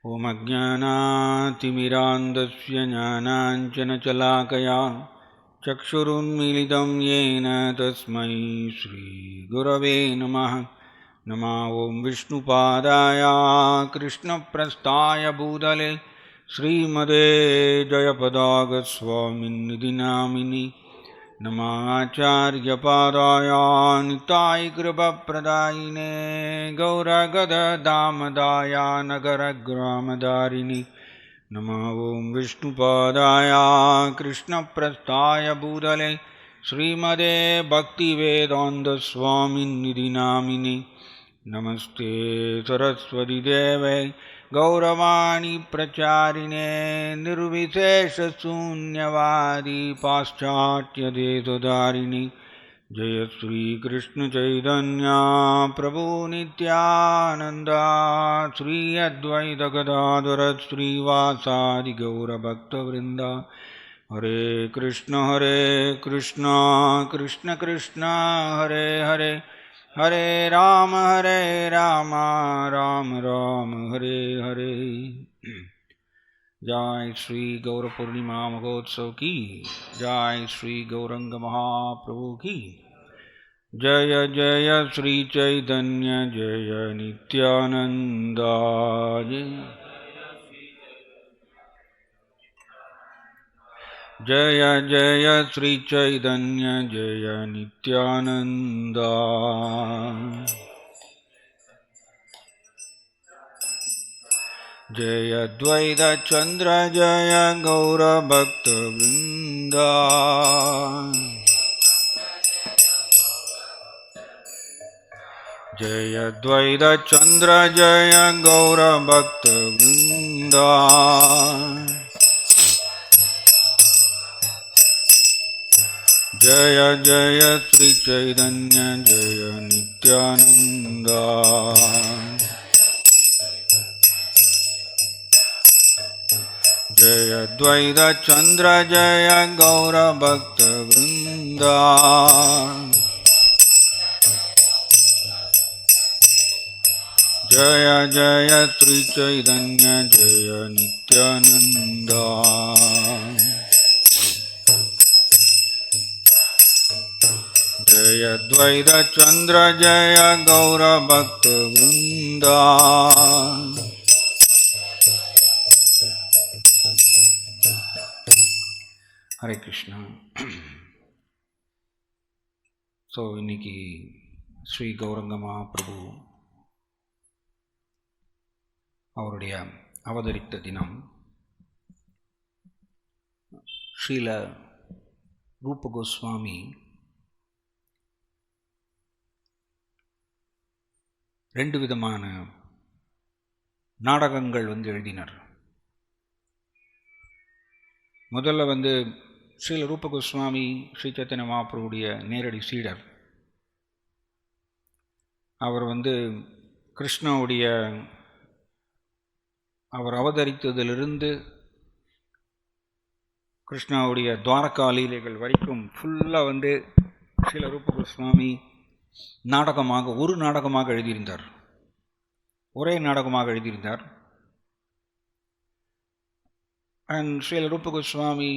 ॐ अज्ञानातिमिरान्धस्य ज्ञानाञ्जनशलाकया चक्षुरुन्मीलितं येन तस्मै श्रीगुरवे नमः। नमो ॐ विष्णुपादाय कृष्णप्रस्थाय भूतले श्रीमते जयपताकस्वामिन्निधि नामिनि। नमाचार्यपादाय निताय कृपाप्रदायिने गौरगददामदाय नगरग्रामदारिणि। नमो ॐ विष्णुपादाय कृष्णप्रस्थाय भूतले श्रीमते भक्तिवेदान्तस्वामिन्निधि नामिनि। नमस्ते सरस्वती देवे गौरवाणी प्रचारिणे निर्विशेषशून्यवादी पाश्चात्यदेशधारिणि। जय श्री कृष्ण चैतन्य प्रभु नित्यानंद श्री अद्वैत गदाधर श्रीवासादि गौरभक्तवृंद। हरे कृष्ण कृष्ण कृष्ण हरे हरे, हरे राम राम राम हरे हरे। जय श्री गौर पूर्णिमा महोत्सव की जय, श्री गौरंग महाप्रभु की जय। जय श्री चैतन्य जय नित्यानंद जय। जय श्री चैतन्य जय नित्यानंद। जय द्वैत चंद्र जय गौर भक्त वृंदा। जय द्वैत चंद्र जय गौर भक्त वृंदा। जय जय श्री चैतन्य जय नित्यानंद। जय द्वैत चंद्र जय गौर भक्त वृंदा। जय जय श्री चैतन्य जय नित्यानंद। जय द्वैत चंद्र जय गौर भक्त वृंदा। ஹரே கிருஷ்ணா. ஸோ இன்னைக்கு ஸ்ரீ கௌரங்க மகாபிரபு அவருடைய அவதரித்த தினம். ஸ்ரீல ரூப கோஸ்வாமி ரெண்டு விதமான நாடகங்கள் எழுதினார். முதல்ல ஸ்ரீல ரூப கோஸ்வாமி ஸ்ரீ சைத்தன்ய மகாபிரபுடைய நேரடி சீடர். அவர் கிருஷ்ணனுடைய அவர் அவதரித்ததிலிருந்து கிருஷ்ணாவுடைய துவாரகா லீலைகள் வரைக்கும் ஃபுல்லாக ஸ்ரீல ரூப கோஸ்வாமி ஒரு நாடகமாக எழுதியிருந்தார். ஒரே நாடகமாக எழுதியிருந்தார். அண்ட் ஸ்ரீல ரூப கோஸ்வாமி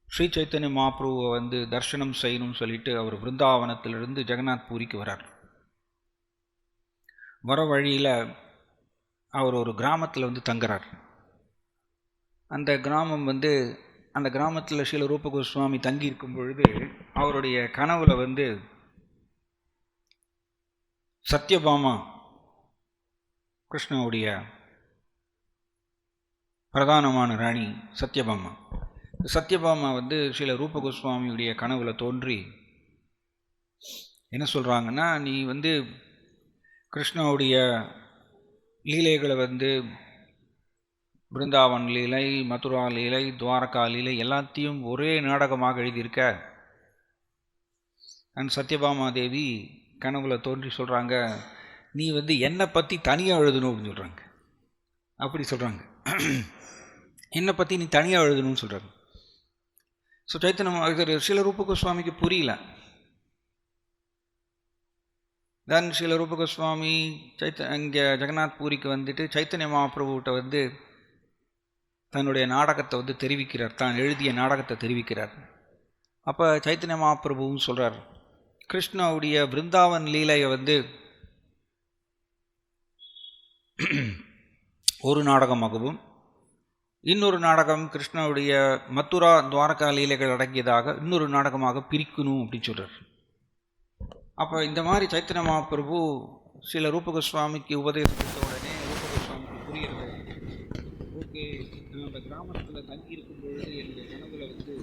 ஸ்ரீ சைத்தன்ய மகாபிரபுவை தரிசனம் செய்யணும்னு சொல்லிட்டு அவர் விருந்தாவனத்திலிருந்து ஜெகநாத் பூரிக்கு வரார். வர வழியில் அவர் ஒரு கிராமத்தில் தங்குறார். அந்த கிராமம் அந்த கிராமத்தில் ஸ்ரீல ரூப கோஸ்வாமி தங்கி இருக்கும் பொழுது அவருடைய கனவுல சத்யபாமா, கிருஷ்ணனுடைய பிரதானமான ராணி சத்யபாமா ஸ்ரீல ரூப கோஸ்வாமியுடைய கனவுல தோன்றி என்ன சொல்கிறாங்கன்னா, நீ கிருஷ்ணனுடைய லீலைகளை பிருந்தாவன் லீலை, மதுரா லீலை, துவாரகா லீலை எல்லாத்தையும் ஒரே நாடகமாக எழுதியிருக்க. அண்ட் சத்யபாமா தேவி கனவுல தோன்றி சொல்கிறாங்க, நீ என்னை பற்றி தனியாக எழுதணும் அப்படின்னு சொல்கிறாங்க. அப்படி சொல்கிறாங்க, என்னை பற்றி நீ தனியாக எழுதணும்னு சொல்கிறாங்க. ஸோ சைத்தன்ய ஸ்ரீல ரூப கோஸ்வாமிக்கு புரியல. தென் ஸ்ரீல ரூப கோஸ்வாமி இங்கே ஜெகநாத் பூரிக்கு வந்துட்டு சைத்தன்ய மகாபிரபுகிட்ட வந்து தன்னுடைய நாடகத்தை வந்து தெரிவிக்கிறார், தான் எழுதிய நாடகத்தை தெரிவிக்கிறார். அப்போ சைத்தன்ய மகாபிரபுவும் சொல்கிறார், கிருஷ்ணாவுடைய பிருந்தாவன் லீலையை வந்து ஒரு நாடகமாகவும் இன்னொரு நாடகம் கிருஷ்ணாவுடைய மதுரா துவாரகா லீலைகள் அடங்கியதாக இன்னொரு நாடகமாக பிரிக்கணும் அப்படின்னு சொல்கிறார். அப்போ இந்த மாதிரி சைத்தன்ய மகாபிரபு சில ரூப கோஸ்வாமிக்கு உபதேசம் கொடுத்த உடனே ரூப கோஸ்வாமிக்கு புரியுறது, ஓகே, நான் அந்த கிராமத்தில் தங்கி இருக்கும் பொழுது என்னுடைய கனவுல வந்து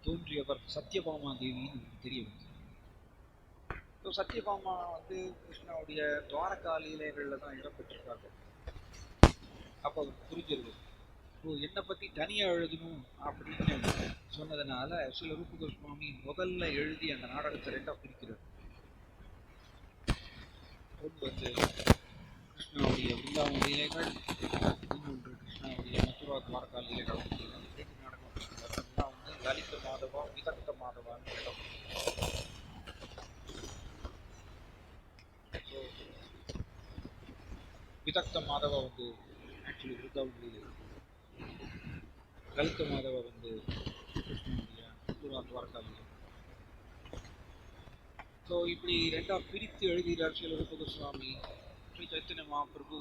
தோன்றியவர் சத்யபாமா தேவின்னு தெரிய வந்து. ஸோ சத்யபாமா வந்து கிருஷ்ணாவுடைய துவாரகா லீலைகளில் தான் இடம்பெற்றிருக்காங்க. அப்போ புரிஞ்சிருது, என்னை பற்றி தனியாக எழுதணும் அப்படின்னு சொன்னதுனால சில ரூப கோஸ்வாமி முதல்ல எழுதி அந்த நாடகத்தை ரெண்டாக பிரிக்கிறார். ஒன்று வந்து கிருஷ்ணாவுடைய பிருந்தாவன லீலைகள், இன்னொன்று கிருஷ்ணாவுடைய மதுரா துவாரகா லீலைகள். ரெண்டு நாடகம் அதெல்லாம் வந்து லலித மாதவா விதக்த மாதவான்னு இடம். ஸோ விதக்த மாதவா வந்து ஆக்சுவலி பிருந்தாவன லீலை, லலித மாதவா வந்து கிருஷ்ணனுடைய மதுரா துவாரகா லீலை. ஸோ இப்படி ரெண்டாக பிரித்து எழுதுகிறார் ஸ்ரீல ரூப கோஸ்வாமி. ஸ்ரீ சைத்தன்ய மகாபிரபு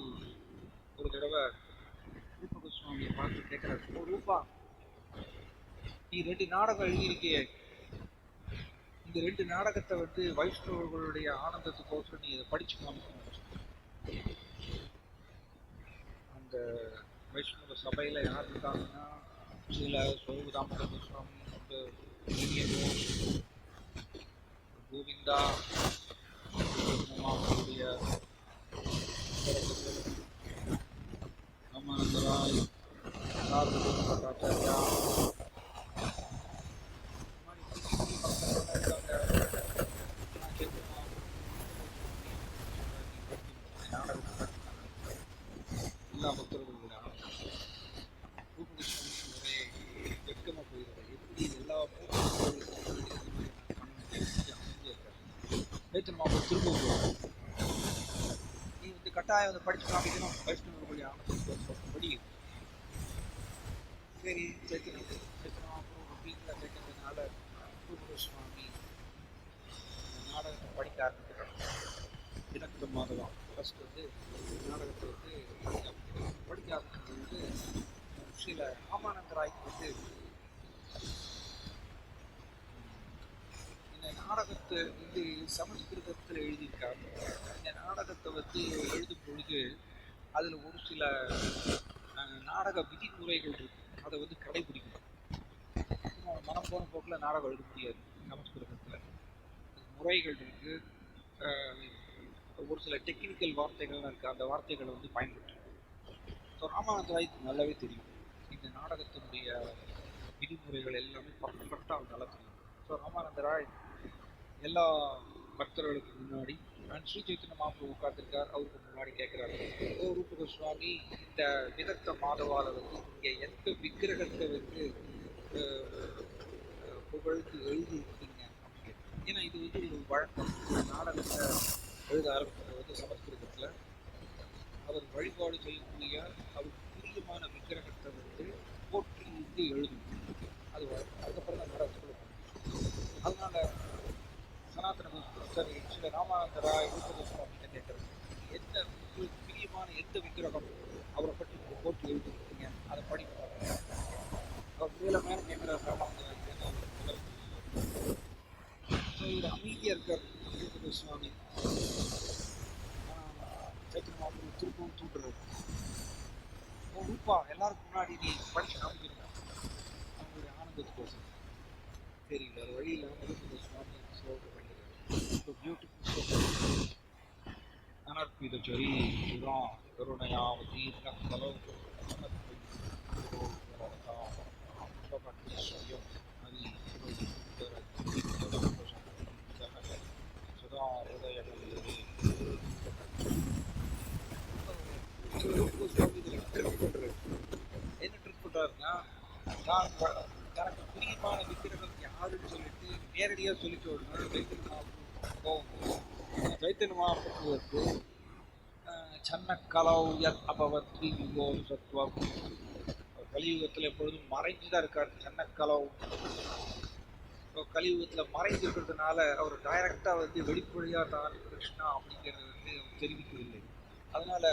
ஒரு தடவை ரூப கோஸ்வாமியை பார்த்து கேட்குறாரு, ஓ ரூபா, நீ ரெண்டு நாடகம் எழுதியிருக்கிய, இந்த ரெண்டு நாடகத்தை வந்து வைஷ்ணவர்களுடைய ஆனந்தத்துக்கோசரம் நீ இதை படிச்சு காமிக்கணும். அந்த வைஷ்ணவ சபையில் யார் இருக்காங்கன்னா ஸ்ரீல சோதாமர கோஸ்வாமி, கோவிந்தா, மாமாவுடைய ராமானந்தராய், பட்டாச்சாரியா, எல்லா பக்தர்களுடைய ஒரே வெட்கமாக போயிருக்காரு. எப்படி எல்லா திரும்ப நீ வந்து கட்டாயம் வந்து படிச்சு காமிக்கணும், வைஷ்ணவர்களுடைய ஆனந்தத்துக்கு படி. சரி, அப்புறம் வீட்டில் கேட்டதுனால ரூப கோஸ்வாமி நாடகத்தை படிக்க ஆரம்பிக்கிறார். விதக்த மாதவா ஃபர்ஸ்ட் வந்து நாடகத்தை வந்து படிக்க ஆரம்பிக்கும்போது ஸ்ரீல ராமானந்தராய்க்கு வந்து இந்த நாடகத்தை வந்து சமஸ்கிருதத்தில் எழுதியிருக்காங்க. இந்த நாடகத்தை வந்து எழுதும் பொழுது அதில் ஒரு சில நாடக விதிமுறைகள் இருக்கு, அதை வந்து கடைபிடிக்கணும். மனம் போன போக்கில் நாடகம் எழுத முடியாது. சமஸ்கிருதத்தில் முறைகள் இருக்கு, ஒரு சில டெக்னிக்கல் வார்த்தைகள்லாம் இருக்குது, அந்த வார்த்தைகளை வந்து பயன்படுத்தணும். ஸோ ராமானந்தராய்க்கு நல்லாவே தெரியும் இந்த நாடகத்தினுடைய விதிமுறைகள் எல்லாமே பர்ஃபெக்டாக அவர் நல்லா தெரியும். ஸோ ராமானந்தராய் எல்லா பக்தர்களுக்கு முன்னாடி ஸ்ரீ சைத்தன்ய மகாபிரபு உட்கார்ந்துருக்கார், அவருக்கு முன்னாடி கேட்குறாரு, ஓ ரூப கோஸ்வாமி, இந்த விதக்த மாதவால வந்து இங்கே எந்த விக்கிரகத்தை வந்து புகழ்ந்து எழுதியிருக்கீங்க அப்படின்னு. ஏன்னா இது வந்து ஒரு வழக்கம், நாடகத்தை எழுத ஆரம்பிக்கிறது வந்து சமஸ்கிருதத்தில் அவர் வழிபாடு செய்யக்கூடிய அவருக்கு பிரியமான விக்கிரகத்தை வந்து போற்றி வந்து எழுதணும், அது வழக்கம். அதுக்கப்புறம் தான் நாடகத்துக்குள்ள அதனால சனாதன சரி ஸ்ரீ ராமானந்தராய் ரூப கோஸ்வாமிகிட்ட கேட்குறது, எந்த உங்களுக்கு பிரியமான எந்த விக்கிரகம் அவரை பற்றி நீங்கள் போட்டு எழுதிருக்கீங்க, அதை படிப்பாங்க. அவர் மேலே மேலே கேட்குற ராமானந்தராய் இவர் அமைதியாக இருக்கார். ரூப கோஸ்வாமி சைத்தன்ய மகாபிரபு திருப்பவும் தூண்டுறாரு, ஓ ரூபா, எல்லாருக்கும் முன்னாடி நீ படிச்சு காமிக்கிறீங்க அவங்களுடைய ஆனந்தத்துக்கோசம். சரி, வேறு வழி இல்லாமல் ரூப கோஸ்வாமி ஸ்லோகம் பண்ணிடுறாரு. பியூட்டிஃபுல் அனர்ப்பித ஜரி சுரா கருணையாவதி கலோ என்ன ட்ரிக் பண்றாருன்னா, நான் தனக்கு பிரியமான விக்கிரகம் யாருன்னு சொல்லிட்டு நேர நேரடியாக சொல்லிட்டு வரணும். சைத்தன்ய மகாபிரபு கோவம் சைத்தன்ய மகாபிரபுவுக்கு சன்ன கலவு யத் அபவத்ரி யுகோ சத்வம். கலியுகத்தில் எப்பொழுதும் மறைஞ்சு தான் இருக்கார். சன்ன கலவு கலியுகத்தில் மறைஞ்சிருக்கிறதுனால அவர் டைரக்டாக வந்து வெளிப்படையாக தான் கிருஷ்ணா அப்படிங்கிறது வந்து அவர் தெரிவிக்கவில்லை. அதனால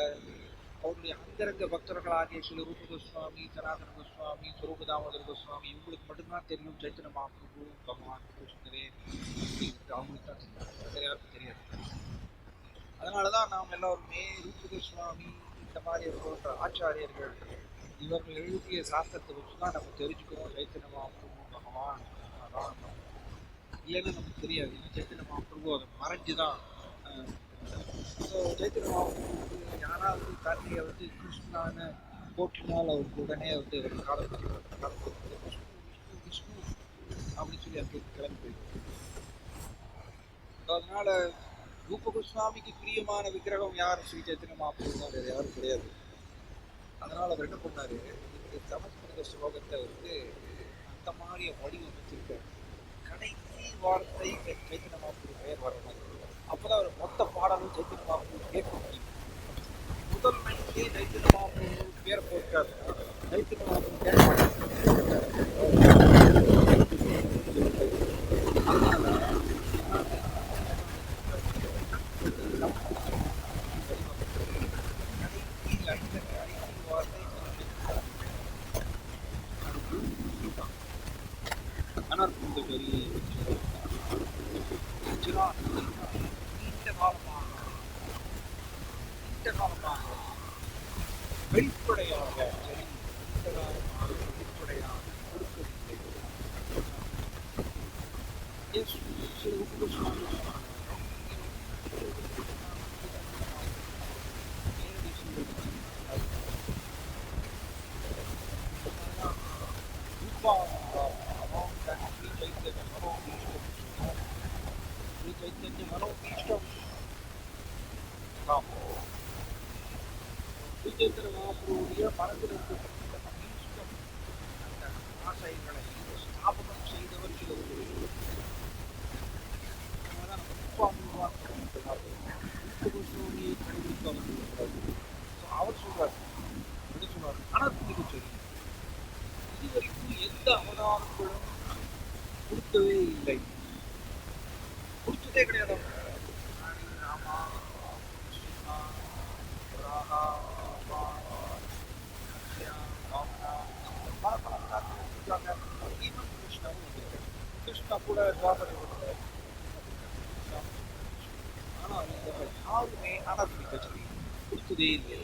அவருடைய அந்தரங்க பக்தர்களாகிய சில ரூப கோஸ்வாமி, சனாதன கோஸ்வாமி, சுரூப தாமோதர கோஸ்வாமி இவங்களுக்கு மட்டும்தான் தெரியும் சைத்தன்ய மகாபிரபு பகவான் கிருஷ்ணரே அப்படிங்கிறது. அவங்களுக்கு தான் தெரியும், வேறு யாருக்கும் தெரியாது. அதனால தான் நாம் எல்லோருமே ரூப கோஸ்வாமி இந்த மாதிரி போன்ற ஆச்சாரியர்கள் இவர்கள் எழுதிய சாஸ்திரத்தை வச்சு தான் நம்ம தெரிஞ்சுக்கிறோம் சைத்தன்ய மகாபிரபு பகவான் தான். இல்லைன்னு நமக்கு தெரியாது. ஏன்னா சைத்தன்ய மகாபிரபு அதை மறைஞ்சு தான். ஸோ சைத்தன்ய மகாபிரபுக்கு யாராவது தன்னையை வந்து கிருஷ்ணான்னு போற்றினால் அவருக்கு உடனே வந்து காலத்துக்கு விஷ்ணு விஷ்ணு அப்படின்னு சொல்லி அங்கே கிளம்பி போயிருக்கு. அதனால ரூப கோஸ்வாமிக்கு பிரியமான விக்கிரகம் யார்? ஸ்ரீ சைத்தன்ய மகாபிரபு தான், வேறு யாரும் கிடையாது. அதனால அவர் என்ன பண்ணாரு, இந்த சமஸ்கிருத ஸ்லோகத்தை வந்து அந்த மாதிரி வடிவமைச்சிருக்காரு. கடைசி வார்த்தை சைத்தன்ய மகாபிரபு பெயர் வர மாதிரி. அப்போதான் அவர் மொத்த பாடலும் சைத்தன்ய மகாபிரபு கேட்க முடியும். முதல் மைக்கே சைத்தன்ய மகாபிரபு பேரை போட்டார். சைத்தன்ய மகாபிரபு கேட்க மாட்டார். வெளிப்படையாக சைத்தன்ய மகாபிரபுடைய மனதில் இருக்கக்கூடிய அந்த ஆசைகளை ஸ்தாபனம் செய்தவர் சில அவர் சொல்றார். என்ன சொல்றாரு? அனர்த்திக்கு சரி, இதுவரைக்கும் எந்த அவதாரங்களும் கொடுத்ததே இல்லை, கொடுத்ததே கிடையாது. ராமா, கிருஷ்ணா, ராகா, கிருஷ்ணா கூட ஆனால் யாருமே அனர்த்தி கட்சி கொடுத்ததே இல்லை.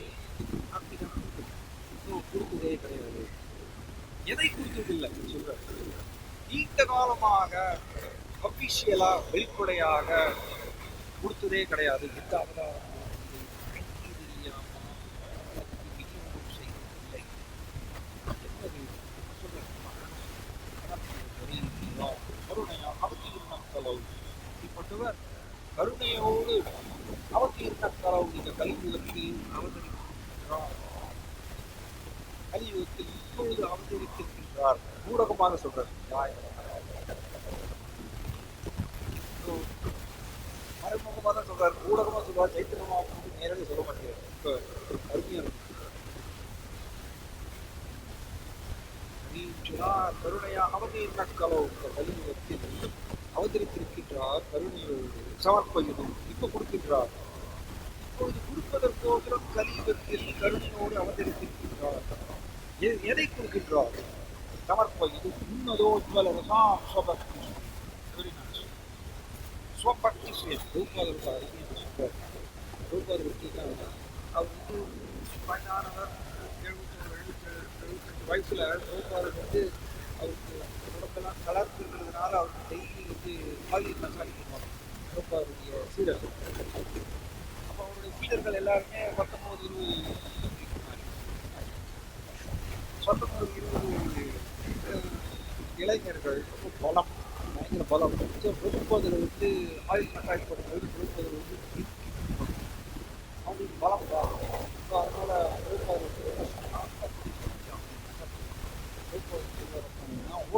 கொடுத்ததே கிடையாது. எதை கொடுத்ததில்லை சொல்ற, நீண்ட காலமாக அபிஷியலா வெளிப்படையாக கொடுத்ததே கிடையாது. எந்த அவதாரம் இப்பட்டவர் கருணையோடு அவதீர்ண கலவு இந்த கலியுகத்தில் அவதரிக்கின்றார். கலியுகத்தில் இப்பொழுது அவதரிக்கின்றார். ஊடகமாக சொல்றார். மறைமுகமாக தான் சொல்றாரு, ஊடகமாக சொல்றாரு. சைத்தன்ய மகாபிரபு நேரடி சொல்ல மாட்டேங்கிறார். இப்போ அருமையா கருணையா அவதீர்ண கலவு இந்த கலியுகத்தில் அவதரித்திருக்கின்றார். கருணையோடு சமர்ப்பயுதம் இப்ப கொடுக்கின்றார். இப்பொழுது கொடுப்பதற்கோசரம் கலியுகத்தில் கருணையோடு அவதரித்திருக்கின்றார். எதை கொடுக்கின்றார்? சமர்ப்பயுதம் உன்னதோஜ்வல ரசாம் ஸ்வபக்தி. ஸ்வபக்தி சுயம் ரூபாதற்கு அருமையாக சொல்றார். ரூபாதர் அவர் வந்து வயதானவர், 75 வயசுல ரூபாதர் வந்து அவருக்கு உடம்பெல்லாம் கலர்ந்து இருக்கிறதுனால அவருக்கு டெய்லி வந்து ஆயில் மசாஜ் பண்ணுவாங்க ரூபாருடைய சீடர்கள். அப்போ அவருடைய சீடர்கள் எல்லாருமே 19-20 இளைஞர்கள் ரொம்ப பலம், பயங்கர பலம். ரூபாதில் வந்து ஆயில் மசாஜ் பண்ணும்போது ரூபாதில் வந்து அவங்களுக்கு பலம் தான். ஸோ அதனால ரூபாய்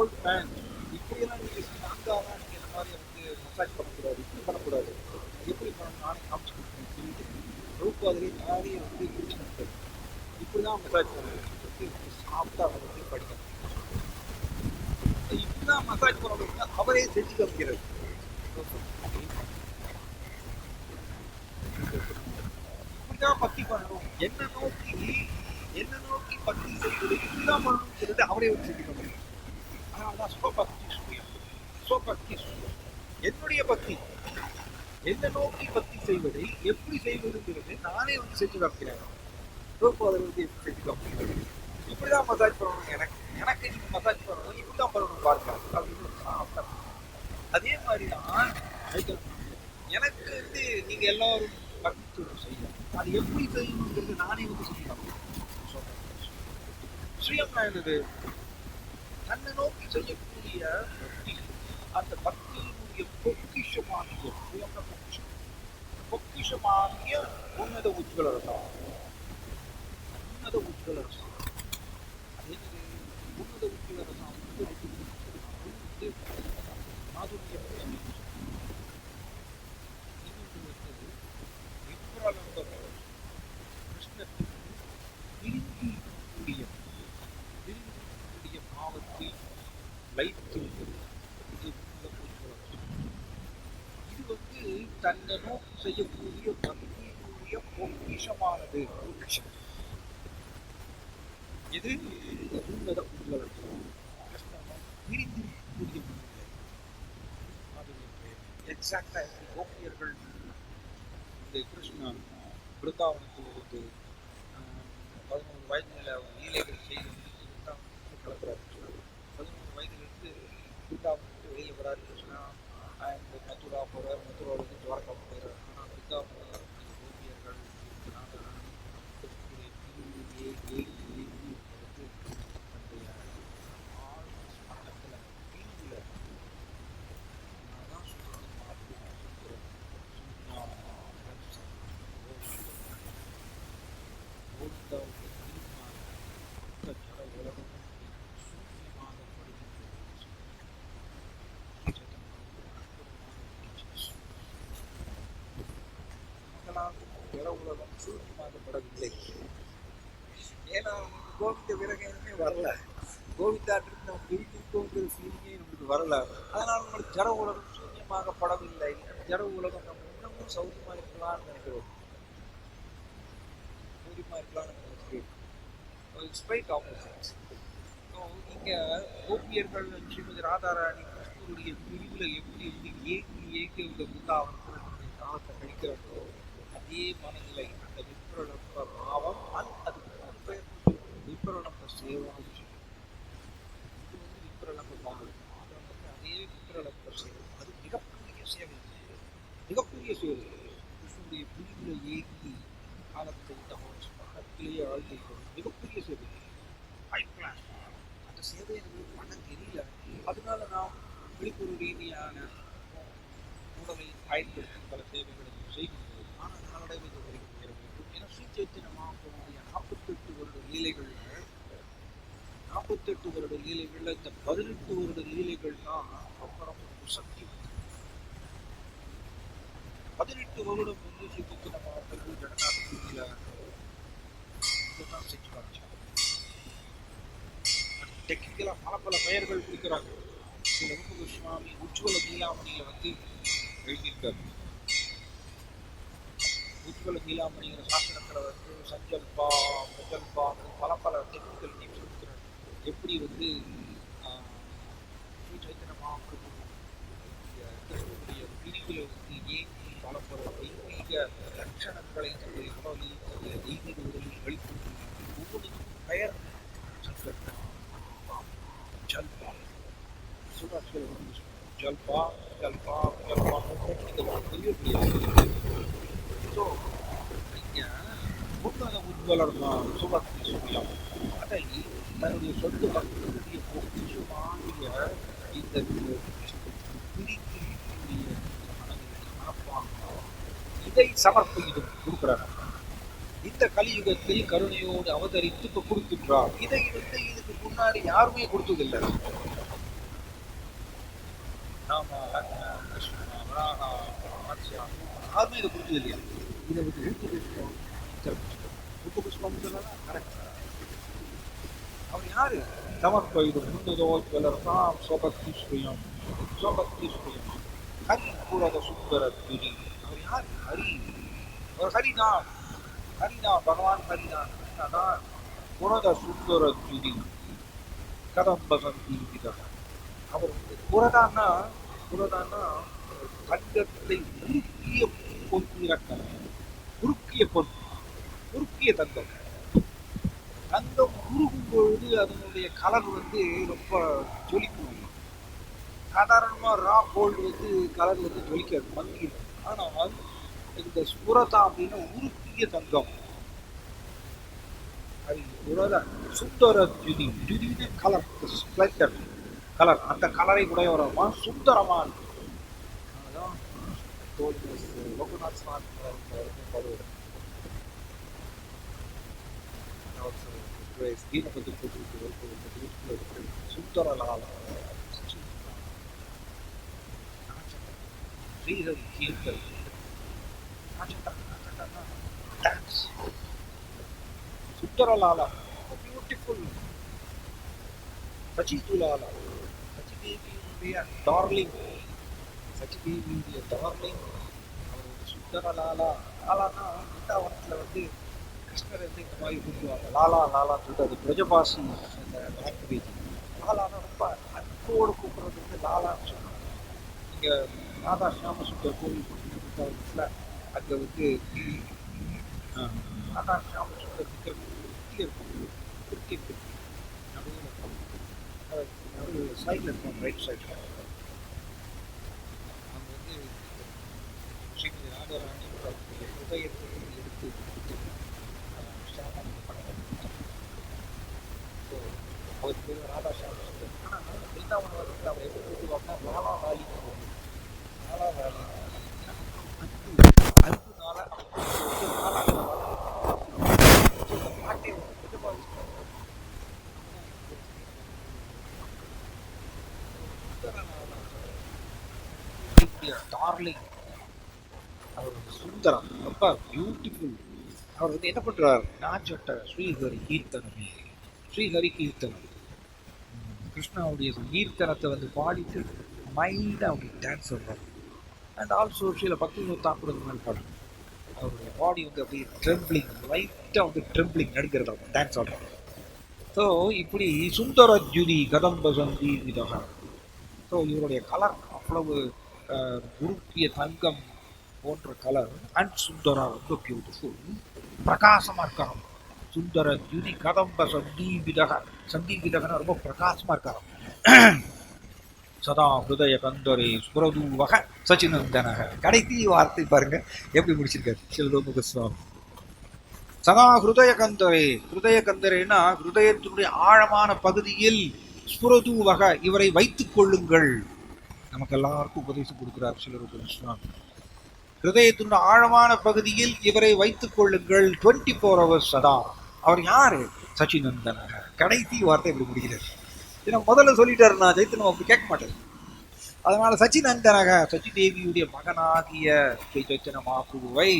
ஓல்ட் மேன் இப்படியெல்லாம் நீங்கள் ஸ்ட்ராங்காக நீங்கள் இந்த மாதிரி அதிலே தானே வந்து குடிச்சுட்டு இப்படிதான் மசாஜ் பண்ணுறது சாப்பிட்டா வந்து படிக்கணும். இப்படிதான் மசாஜ் பண்ணுறது அவரே செஞ்சு காமிக்கிறது. இப்படிதான் பக்தி பண்ணணும், என்ன நோக்கி பக்தி செய்வது இப்படிதான் பண்ணணும் சொல்லிட்டு அவரே வந்து செஞ்சு காமிக்கிறது. அதனாலதான் ஸ்வபக்தி சுயம். ஸ்வபக்தி சுயம் என்னுடைய பக்தி, என்ன நோக்கி பக்தி செய்வதை எப்படி செய்வதுங்கிறது நானே வந்து செஞ்சு காமிக்கிறேன். அதை வந்து எப்படி செஞ்சு காமிக்கிறது, இப்படிதான் மசாஜ் பண்ணணும், எனக்கு நீங்க மசாஜ் பண்ணணும், இப்படிதான் பண்ணணும் பாருங்க அப்படின்னு. அதே மாதிரிதான் எனக்கு வந்து நீங்க எல்லாரும் பக்தி செய்யணும், அது எப்படி செய்யணுங்கிறது நானே வந்து செஞ்சு காமிக்கிறேன். சுயம் என்னது, தன்னை நோக்கி செய்யக்கூடிய பக்தி, அந்த பக்தியினுடைய பொக்கிஷமாகிய சுயம் பொக்கிஷம், பொக்கிஷமாகிய உன்னத உஜ்வல ரசம். உன்னத உஜ்வல ரசம் அது என்னது? உன்னத உஜ்வல ரசம் மாதுரிய கிருஷ்ணத்துக்கு விரும்பிக்கூடிய பாவத்தை வைத்து இது வந்து தன்னை நோக்கி செய்யக்கூடிய பக்தியினுடைய பொக்கிஷமானது. இது உன்னத உஜ்வலம். விரிந்திருக்கக்கூடிய எக்ஸாக்டா கோபியர்கள் இந்த கிருஷ்ணன் பிருந்தாவனத்தில் இருந்து 11 வயதில் லீலைகள் செய்து கலக்கிறார். 11 வயதிலிருந்து பிருந்தாவனத்துக்கு வெளியே வராரு கிருஷ்ணா. அண்ட் மதுரா போகிறார், மதுராவிலிருந்து துவாரகா போகிறார். ஆனால் பிருந்தாவனத்தில் கோபியர்கள் உலகம் சூழ்நிமாகப்படவில்லை. ஏன்னா கோவிந்த விரகமே வரல, கோவிந்தாட்டிருந்து நம்ம பிரிஞ்சிருக்கோங்கிற ஃபீலிங்கே நம்மளுக்கு வரல. அதனால நம்மளுக்கு ஜட உலகம் சூன்யமாகப்படவில்லை. ஜட உலகம் நம்ம இன்னமும் சௌரியமா இருக்கலாம்னு நினைக்கிறோம், சௌரியமா இருக்கலாம்னு நினைக்கிறோம். Straight opposites. இங்க கோபியர்கள் ஸ்ரீமதி ராதாராணி கிருஷ்ணருடைய பிரிவுல எப்படி ஏங்கி இந்த பிருந்தாவனத்தில் காலத்தை கழிக்கிறப்போ அதே மனநிலை, அந்த விப்ரலம்ப பாவம், அது பெயர் விப்ரலம்ப சேவான்னு சொல்லி, இது வந்து விப்ரலம்ப பாவம். அது வந்து அதே விப்ரலம்ப சேவை, அது மிகப்பெரிய சேவை, மிகப்பெரிய சேவை. கிருஷ்ணனுடைய பிரிவுல ஏங்கி காலத்தை இந்த பக்கத்திலேயே ஆழ்த்திக்கிறது மிகப்பெரிய சேவை, ஹை கிளாஸ். அந்த சேவை எனக்கு பண்ண தெரியல, அதனால நாம் விழிப்புணர்வு ரீதியான உடலை பயன்படுத்தி பல சேவைகளை செய்கின்றோம். ஆனால் நாளடைவில் உயர வேண்டும். ஏன்னா ஸ்ரீ சைத்தன்ய மகாபிரபுவுடைய 48 வருட லீலைகள்ல 48 வருட லீலைகள்ல இந்த 18 வருட லீலைகள் தான் ரொம்ப ரொம்ப சக்தி. 18 வருடம் வந்து ஸ்ரீ சைத்தன்ய மகாபிரபு ஜெகநாதபுரியில இதுதான் செஞ்சு காமிச்சாங்க. டெக்னிக்கலா பல பெயர்கள் கொடுக்குறாங்க. சில ரூபகோஸ்வாமி உஜ்வல நீலாமணியில வந்து எழுதியிருக்காரு. உஜ்வல நீலாமணிங்கிற சாஸ்திரத்துல வந்து சஞ்சல்பா பிரஜல்பா பல டெக்னிக்கல் நேம்ஸ் கொடுக்குறாரு. எப்படி வந்து ஸ்ரீ சைத்தன்ய மகாபிரபு கிருஷ்ணனுடைய பிரிவில் வந்து ஏங்கி பல தெய்வீக லட்சணங்களை தன்னுடைய உடலில் தன்னுடைய தெய்வீக உடலில் வெளிப்படுத்தி ஒவ்வொன்றுக்கும் பெயர் சங்கல்பா ஜல்பா ஜல்பா ஜல்பா ஜல்பா தெரியக்கூடிய. ஸோ இங்கே உன்னத உஜ்வலர் சுபக்தி சொல்லலாம். அதை தன்னுடைய சொந்த பக்தனுடைய பொக்கிஷமாகிய இந்த பிரிக்கிய மனப்பாங்க இதை சமர்ப்பித்து கொடுக்குறாங்க. இந்த கலியுகத்தில் கருணையோடு அவதரித்து இப்போ கொடுத்துட்டார். இதை வந்து இதுக்கு முன்னாடி யாருமே கொடுத்ததில்லை. நாம கிருஷ்ணா வராகா யாருமே இதை கொடுத்தது இல்லையா? இதை வந்து எடுத்து ரூபகுஷ்மம் சொல்லலாம் கரெக்ட். அவர் யாரு? சமர்ப்பயிடு முன்னதோஜ்வலர்தாம் ஸ்வபக்தி ஸ்ரீயம் ஸ்வபக்தி ஸ்ரீயம் ஹரி புரத சுந்தர துரி. அவர் யார்? ஹரி. அவர் ஹரிதான், ஹரிதான், பகவான் ஹரிதான், கிருஷ்ணதான். புரத சுந்தர துரி கதம்ப சந்தீபிதா. அவர் வந்து புரதான்னா, புரதான்னா தங்கத்தை உருக்கிய பொன், உருக்கிய பொன், உருக்கிய தங்கம். தங்கம் உருகும் பொழுது அதனுடைய கலர் வந்து ரொம்ப ஜொலிக்கும். சாதாரணமா ரா கோல்டு வந்து கலர் வந்து ஜொலிக்காது, மங்கிடும். ஆனால் இந்த ஸ்புரதா அப்படின்னா உருக்கிய தங்கம். அது புரத சுந்தர ஜுதி, ஜுதின்னு கலர், ஸ்பிளண்டர் கலர், அந்த கலரை உடையவரமா சுந்தரமா இருக்கு. அதுதான் லோகநாத் ஸ்வாமி பாடுவார். தீனபதி சுந்தரலால் ஸ்ரீஹரி கீர்த்தன் சுந்தரலாலா பியூட்டிஃபுல் சச்சிதுலாலா, சச்சிதேவியுடைய டார்லிங், சச்சிதேவியுடைய டார்லிங் அவர் வந்து சுந்தரலாலா. லாலானா பிருந்தாவனத்தில் வந்து கிருஷ்ணர் வந்து இந்த மாதிரி கூப்பிடுவாங்க, லாலா லாலான்னு சொல்லிட்டு. அது பிரஜபாசி அந்த லாங்குவேஜ். லாலானா ரொம்ப அன்போடு கூப்பிடுறது வந்து லாலான்னு சொல்லுவாங்க. இங்கே ராதா ஷியாம சுந்தர் கோவில் பிருந்தாவனத்தில் அங்கே வந்து ராதா ஷியாம சுந்தர் குர்த்தி இருக்கும், குர்த்தி இருக்கு நடுவில் சைடில் இருக்கும், ரைட் சைடில். அவங்க வந்து ஸ்ரீமதி ராதாராணி ஹிருதயத்தை எடுத்து அவருக்கு பேர் ராதா ஷியாம சுந்தர். ஆனால் பிருந்தாவனம் வந்து அவரை எப்படி கூப்பிடுவாங்கன்னா லாலா வாலி, லாலா வாலி அன்புனால பாட்டை டார்லிங். அவர் சுந்தரம், ரொம்ப பியூட்டிஃபுல். அவர் வந்து என்ன பண்றார்? நாச்சட்ட ஸ்ரீஹரி கீர்த்தனமே, ஸ்ரீஹரி கீர்த்தனம். கிருஷ்ணாவுடைய கீர்த்தனத்தை வந்து பாடிட்டு மைல்டாக அப்படி டான்ஸ் ஆடுறார். அண்ட் ஆல்சோ ஸ்ரீல பக்தி தாக்குறது மேல் பாடம். அவருடைய பாடி வந்து அப்படியே ட்ரெம்பிளிங், லைட்டாக வந்து ட்ரெம்பிளிங் நடுக்கிறது, டான்ஸ் ஆடுறாரு. ஸோ இப்படி சுந்தர ஜுதி கதம்ப சந்தி விதக. ஸோ இவருடைய கலர் அவ்வளவு உருக்கிய தங்கம் போன்ற கலர். அண்ட் சுந்தரா ரொம்ப பியூட்டிஃபுல், பிரகாசமாக இருக்காங்க. சுந்தர ஜுதி கதம்ப சந்தீபிதக, சந்தீபிதகனா ரொம்ப பிரகாசமாக இருக்காங்க. சதா ஹிருதய கந்தரே ஸ்புரதூவக சச்சினந்தனக. கடைசி வார்த்தை பாருங்க எப்படி முடிச்சிருக்காரு சிவலோக சுவாமி. சதா ஹிருதய கந்தரே, ஹிருதய கந்தரேனா ஹிருதயத்தினுடைய ஆழமான பகுதியில் ஸ்புரதூவக இவரை வைத்துக் கொள்ளுங்கள். நமக்கு எல்லாருக்கும் உபதேசம் கொடுக்கிறார் சிவலோக சுவாமி. ஹிருதயத்தினுடைய ஆழமான பகுதியில் இவரை வைத்துக் கொள்ளுங்கள் 24 hours சதா. அவர் யாரு? சச்சினந்தனக. கடைசி வார்த்தை எப்படி முடிக்கிறார்? ஏன்னா முதல்ல சொல்லிட்டாருன்னா சைத்தன்யம் அப்படி கேட்க மாட்டார். அதனால சச்சினந்தனக, சச்சி தேவியுடைய மகனாகிய ஸ்ரீ சைத்தன்ய மகாபிரபுவை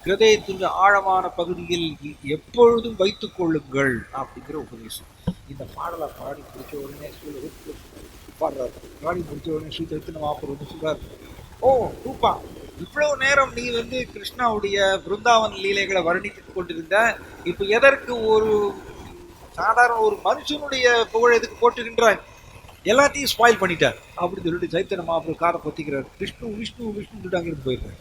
ஹிருதயத்தினுடைய ஆழமான பகுதியில் எப்பொழுதும் வைத்துக் கொள்ளுங்கள் அப்படிங்கிற உபதேசம். இந்த பாடலை பாடி முடிச்ச உடனே பாடுறாரு. பாடி முடிச்ச உடனே ஸ்ரீ சைத்தன்ய மகாபிரபு சொல்றாரு, ஓ ரூபா, இவ்வளவு நேரம் நீ வந்து கிருஷ்ணாவுடைய பிருந்தாவன் லீலைகளை வர்ணித்துக் கொண்டிருந்த, இப்ப எதற்கு ஒரு சாதாரண ஒரு மனுஷனுடைய புகழ் எதுக்கு போட்டுகின்றாய்? எல்லாத்தையும் ஸ்பாயில் பண்ணிட்டார் அப்படின்னு சொல்லிட்டு சைத்தன்ய மகாபிரபு காரை பத்திக்கிறார். விஷ்ணு விஷ்ணு விஷ்ணு சொல்லிட்டு அங்கிருந்து போயிருக்காரு.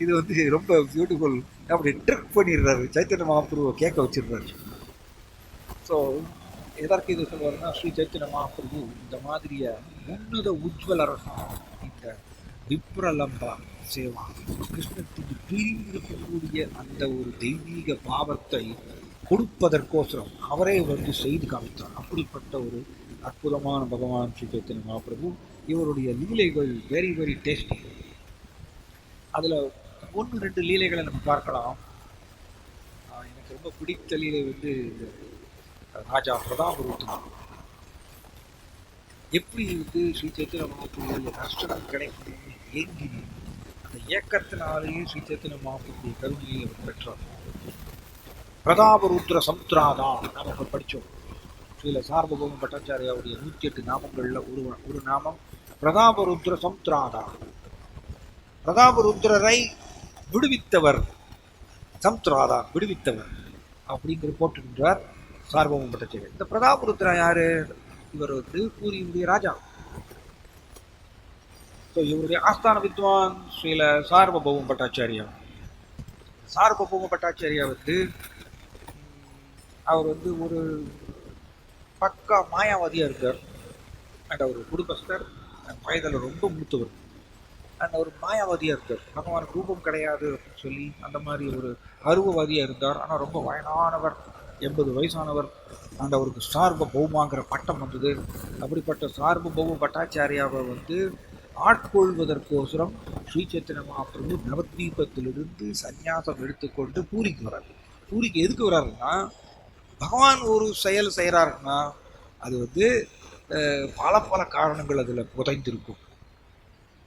இது வந்து ரொம்ப பியூட்டிஃபுல். அப்படி ட்ரிக் பண்ணிடுறாரு, சைத்தன்ய மகாபிரபுவை கேட்க வச்சிடுறாரு. ஸோ எதற்கு இது சொல்வாருன்னா, ஸ்ரீ சைத்தன்ய மகாபிரபு இந்த மாதிரிய உன்னத உஜ்வலரசா இந்த விப்ரலம்பா சேவா கிருஷ்ணத்துக்கு பிரிந்திருக்கக்கூடிய அந்த ஒரு தெய்வீக பாவத்தை கொடுப்பதற்கோசரம் அவரே வந்து செய்து காமித்தார். அப்படிப்பட்ட ஒரு அற்புதமான பகவான் ஸ்ரீ சைத்தன்ய மகாபிரபு. இவருடைய லீலைகள் வெரி வெரி டேஸ்டி. அதில் 1-2 லீலைகளை நம்ம பார்க்கலாம். எனக்கு ரொம்ப பிடித்த லீலை வந்து ராஜா பிரதாபருத்தம். எப்படி வந்து ஸ்ரீ சைத்தன்ய மகாபிரபுடைய கஷ்டம் கிடைக்கணும்னு ஏங்கி அந்த ஏக்கத்தினாலேயே ஸ்ரீ சைத்தன்ய மகாபிரபுடைய கருணையை அவர் பெற்றார். பிரதாபருத்ர சமுத்திராதா நமக்கு படித்தோம். ஸ்ரீல சார்வபௌம பட்டாச்சாரியாவுடைய 108 நாமங்களில் ஒரு நாமம் பிரதாபருத்ர சமுத்திராதா. பிரதாபருத்ரரை விடுவித்தவர், சமுத்திராதா விடுவித்தவர் அப்படிங்கிற போட்டுகின்றார் சார்வபௌம பட்டாச்சாரியார். இந்த பிரதாபருத்ரா யாரு? இவர் வந்து பூரியுடைய ராஜா. இவருடைய ஆஸ்தான வித்வான் ஸ்ரீல சார்வபௌம பட்டாச்சாரியா. சார்வபௌம பட்டாச்சாரியா வந்து அவர் வந்து ஒரு பக்கா மாயாவாதியா இருக்கார். அண்ட் அவர் குடும்பஸ்தர், வயதில் ரொம்ப மூத்தவர். அண்ட் அவர் மாயாவாதியா இருக்கார். பகவானுக்கு ரூபம் கிடையாது அப்படின்னு சொல்லி அந்த மாதிரி ஒரு அருவவாதியா இருந்தார். ஆனால் ரொம்ப வயதானவர், 80 வயசானவர். அண்ட் அவருக்கு சார்வபௌமாங்கிற பட்டம் வந்தது. அப்படிப்பட்ட சார்வபௌம பட்டாச்சாரியாவை வந்து ஆட்கொள்வதற்கோசரம் ஸ்ரீ சைத்தன்ய மகாபிரபு நவத்வீபத்திலிருந்து சந்நியாசம் எடுத்துக்கொண்டு பூரிக்கு வர்றார். பூரிக்கு எதுக்கு வர்றாருன்னா, பகவான் ஒரு செயல் செய்கிறாருன்னா அது வந்து பல பல காரணங்கள் அதில் புதைந்திருக்கும்.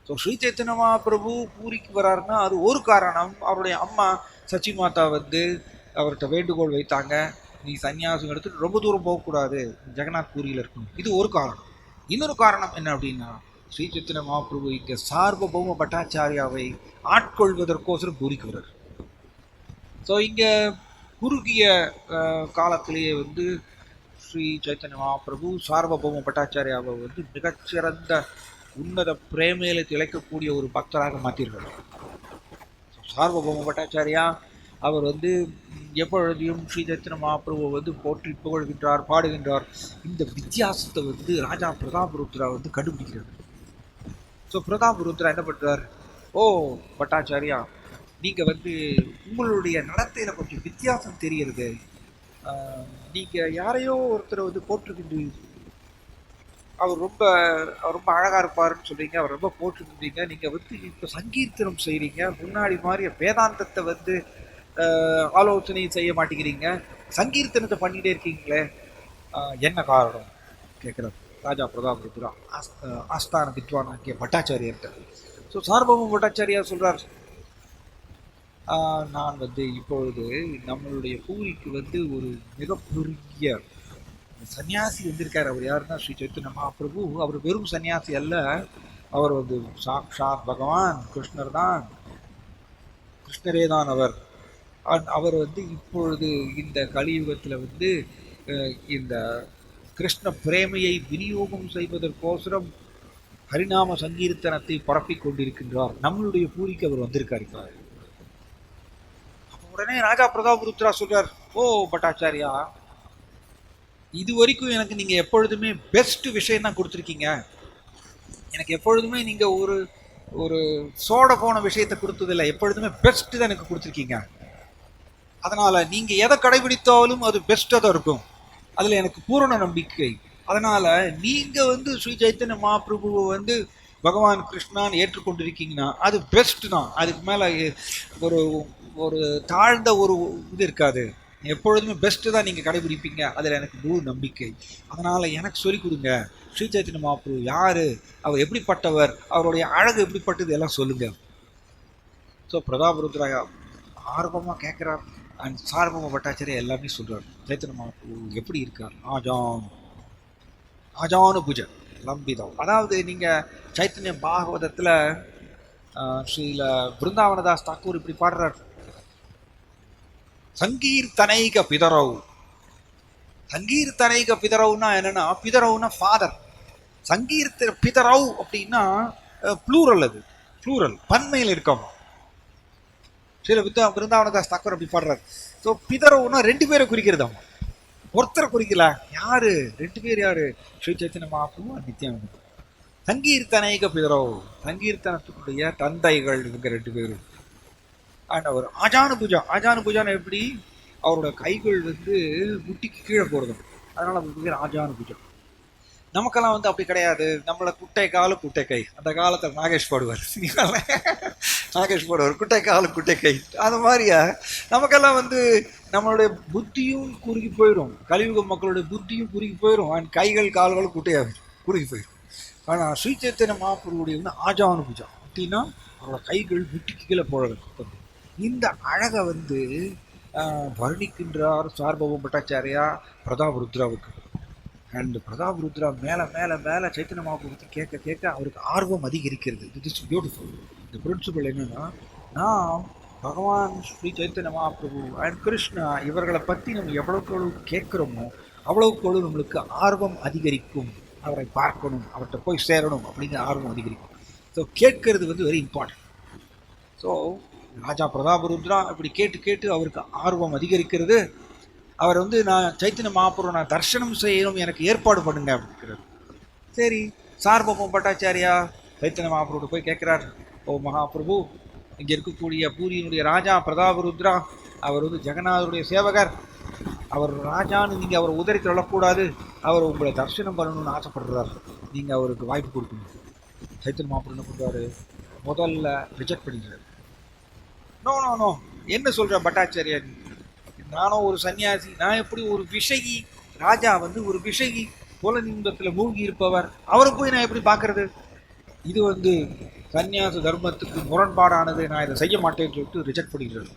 ஸோ ஸ்ரீ சைத்தன்ய மகாபிரபு பூரிக்கு வர்றாருன்னா அது ஒரு காரணம். அவருடைய அம்மா சச்சி மாதா வந்து அவர்கிட்ட வேண்டுகோள் வைத்தாங்க, நீ சன்னியாசம் எடுத்துட்டு ரொம்ப தூரம் போகக்கூடாது, ஜெகநாத் பூரியில் இருக்கணும். இது ஒரு காரணம். இன்னொரு காரணம் என்ன அப்படின்னா, ஸ்ரீ சைத்தன்ய மகாபிரபு இங்கே சார்வபௌம பட்டாச்சாரியாவை ஆட்கொள்வதற்கோசரம் பூரிக்கு வர்றார். ஸோ இங்கே குறுகிய காலத்திலேயே வந்து ஸ்ரீ சைத்தன்ய மகாபிரபு சார்வபௌம பட்டாச்சாரியாவை வந்து மிகச்சிறந்த உன்னத பிரேமையில திளைக்கக்கூடிய ஒரு பக்தராக மாற்றிருக்கிறார். சார்வபௌம பட்டாச்சாரியா அவர் வந்து எப்பொழுதையும் ஸ்ரீ சைத்தன்ய மகாபிரபுவை வந்து போற்றி புகழ்கின்றார், பாடுகின்றார். இந்த வித்தியாசத்தை வந்து ராஜா பிரதாபருத்ரா வந்து கண்டுபிடிக்கிறார். ஸோ பிரதாபருத்ரா என்ன பண்ணுறார், ஓ பட்டாச்சாரியா, நீங்கள் வந்து உங்களுடைய நடத்தையில் கொஞ்சம் வித்தியாசம் தெரிகிறது. நீங்கள் யாரையோ ஒருத்தரை வந்து போற்றுகின்றீங்க, அவர் ரொம்ப அழகாக இருப்பாருன்னு சொல்கிறீங்க, அவர் ரொம்ப போற்றுகின்றீங்க. நீங்கள் வந்து இப்போ சங்கீர்த்தனம் செய்கிறீங்க, முன்னாடி மாதிரி வேதாந்தத்தை வந்து ஆலோசனை செய்ய மாட்டேங்கிறீங்க, சங்கீர்த்தனத்தை பண்ணிகிட்டே இருக்கீங்களே, என்ன காரணம் கேட்குறார் ராஜா பிரதாபருத்ரா ஆஸ்தான வித்வான் ஆகிய பட்டாச்சாரியர்கிட்ட. ஸோ சார்வபௌம பட்டாச்சாரியா சொல்கிறார், நான் வந்து இப்பொழுது நம்மளுடைய பூரிக்கு வந்து ஒரு மிகப்பெரிய சன்னியாசி வந்திருக்கார். அவர் யாருன்னா ஸ்ரீ சைத்தன்ய மகாபிரபு. அவர் வெறும் சன்னியாசி அல்ல, அவர் வந்து சாக்ஷாத் பகவான் கிருஷ்ணர் தான், கிருஷ்ணரே தான் அவர். அவர் வந்து இப்பொழுது இந்த கலியுகத்தில் வந்து இந்த கிருஷ்ண பிரேமையை விநியோகம் செய்வதற்கோசரம் ஹரிநாம சங்கீர்த்தனத்தை பரப்பிக் கொண்டிருக்கின்றார். நம்மளுடைய பூரிக்கு அவர் வந்திருக்காரு. உடனே ராஜா பிரதாபருத்ரா சொல்றார், ஓ பட்டாச்சாரியா, இது வரைக்கும் எனக்கு நீங்க எப்பொழுதுமே பெஸ்ட் விஷயம் தான் கொடுத்துருக்கீங்க. எனக்கு எப்பொழுதுமே நீங்க ஒரு சோட போன விஷயத்தை கொடுத்ததில்லை, எப்பொழுதுமே பெஸ்ட் தான் எனக்கு கொடுத்துருக்கீங்க. அதனால நீங்க எதை கடைபிடித்தாலும் அது பெஸ்ட்டாக தான் இருக்கும், அதுல எனக்கு பூரண நம்பிக்கை. அதனால நீங்க வந்து ஸ்ரீ சைத்தன்ய மகாபிரபுவை வந்து பகவான் கிருஷ்ணான்னு ஏற்றுக்கொண்டிருக்கீங்கன்னா அது பெஸ்ட் தான். அதுக்கு மேலே ஒரு ஒரு தாழ்ந்த ஒரு இது இருக்காது. எப்பொழுதுமே பெஸ்ட்டு தான் நீங்கள் கடைபிடிப்பீங்க, அதில் எனக்கு முழு நம்பிக்கை. அதனால் எனக்கு சொல்லிக் கொடுங்க, ஸ்ரீ சைத்தன்ய மகாபிரபு யார், அவர் எப்படிப்பட்டவர், அவருடைய அழகு எப்படிப்பட்டது எல்லாம் சொல்லுங்கள். ஸோ பிரதாபருத்ரா ஆர்வமாக கேட்குறார். அண்ட் சார்வபௌம பட்டாச்சாரியா எல்லாமே சொல்கிறார், சைத்தன்ய மகாபிரபு எப்படி இருக்கார், ஆஜானுபுஜ லம்பிதம். அதாவது நீங்கள் சைத்தன்ய பாகவதத்தில் ஸ்ரீல பிருந்தாவனதாஸ் தாக்கூர் இப்படி பாடுறார், சங்கீர்த்தனைக பிதரவு. சங்கீர்த்தனைக பிதரவுனா என்னன்னா, பிதரவுனா ஃபாதர், சங்கீர்த்த பிதரவு அப்படின்னா ப்ளூரல், அது ப்ளூரல் பன்மையில் இருக்கோம். ஸ்ரீல பிருந்தாவனதாஸ் தாக்கூர் அப்படி பாடுறார். ஸோ பிதரவுனா 2 பேரை குறிக்கிறதாம், ஒருத்தரை குறிக்கல. யாரு 2 பேர், யாரு, ஸ்ரீ சைத்தன்ய மகாபிரபு, நித்யானந்த. சங்கீர்த்தனைக பிதரவு, சங்கீர்த்தனத்துடைய தந்தைகள் இவங்க 2 பேரும். அண்ட் அவர் ஆஜானுபூஜான்னு எப்படி, அவரோட கைகள் வந்து முட்டிக்கு கீழே போடுறது, அதனால அவருக்கு பேர் ஆஜானுபூஜா. நமக்கெல்லாம் வந்து அப்படி கிடையாது, நம்மளை குட்டை காலு குட்டை கை. அந்த காலத்தில் நாகேஷ் பாடுவார், குட்டை காலு குட்டை கை. அது மாதிரியா நமக்கெல்லாம் வந்து நம்மளுடைய புத்தியும் குறுகி போயிடும், கலியுக மக்களுடைய புத்தியும் குறுகி போயிடும், அண்ட் கைகள் கால்களும் குட்டையாக குறுகி போயிடும். ஆனால் ஸ்ரீ சைத்தன்ய மகாபிரபுடைய வந்து ஆஜானுபூஜா அப்படின்னா அவரோட கைகள் முட்டிக்கு கீழே போடுறது. இந்த அழகை வந்து வர்ணிக்கின்றார் சார்பவம் பட்டாச்சாரியா பிரதாப் ருத்ராவுக்கு. அண்ட் பிரதாப் ருத்ரா மேலே மேலே மேலே சைத்தன்ய மகாபிரபு கேட்க கேட்க அவருக்கு ஆர்வம் அதிகரிக்கிறது. It is beautiful. இந்த பிரின்சிபல் என்னன்னா, நாம் பகவான் ஸ்ரீ சைத்தன்ய மகாபிரபு அண்ட் கிருஷ்ணா இவர்களை பற்றி நம்ம எவ்வளோக்கு கேட்குறோமோ அவ்வளோக்கு நம்மளுக்கு ஆர்வம் அதிகரிக்கும். அவரை பார்க்கணும், அவர்கிட்ட போய் சேரணும் அப்படிங்கிற ஆர்வம் அதிகரிக்கும். ஸோ கேட்கறது வந்து வெரி இம்பார்ட்டன்ட். ஸோ ராஜா பிரதாப் ருத்ரா இப்படி கேட்டு கேட்டு அவருக்கு ஆர்வம் அதிகரிக்கிறது. அவர் வந்து நான் சைத்தன்ய மகாபிரபு நான் தரிசனம் செய்யணும், எனக்கு ஏற்பாடு பண்ணுங்க அப்படிங்கிறார். சரி, சார்பவம் பட்டாச்சாரியா சைத்தன்ய மகாபிரபு போய் கேட்குறார், ஓ மகாபிரபு, இங்கே இருக்கக்கூடிய பூரியினுடைய ராஜா பிரதாப் ருத்ரா அவர் வந்து ஜெகநாதருடைய சேவகர், அவர் ராஜான்னு நீங்கள் அவரை உதறி தள்ளக்கூடாது, அவர் உங்களை தரிசனம் பண்ணணும்னு ஆசைப்படுறார், நீங்கள் அவருக்கு வாய்ப்பு கொடுக்கணும். சைத்தன்ய மகாபிரபு என்ன பண்ணுறாரு, முதல்ல ரிஜெக்ட் பண்ணிக்கிறார். நோ நோ நோ, என்ன சொல்கிற பட்டாச்சாரியா, நானும் ஒரு சன்னியாசி, நான் எப்படி ஒரு விஷயி, ராஜா வந்து ஒரு விஷயி புலனின்பத்தில் மூழ்கி இருப்பவர், அவரை போய் நான் எப்படி பார்க்கறது, இது வந்து சன்னியாச தர்மத்துக்கு முரண்பாடானது, நான் இதை செய்ய மாட்டேன்னு சொல்லிட்டு ரிஜெக்ட் பண்ணிடுறது.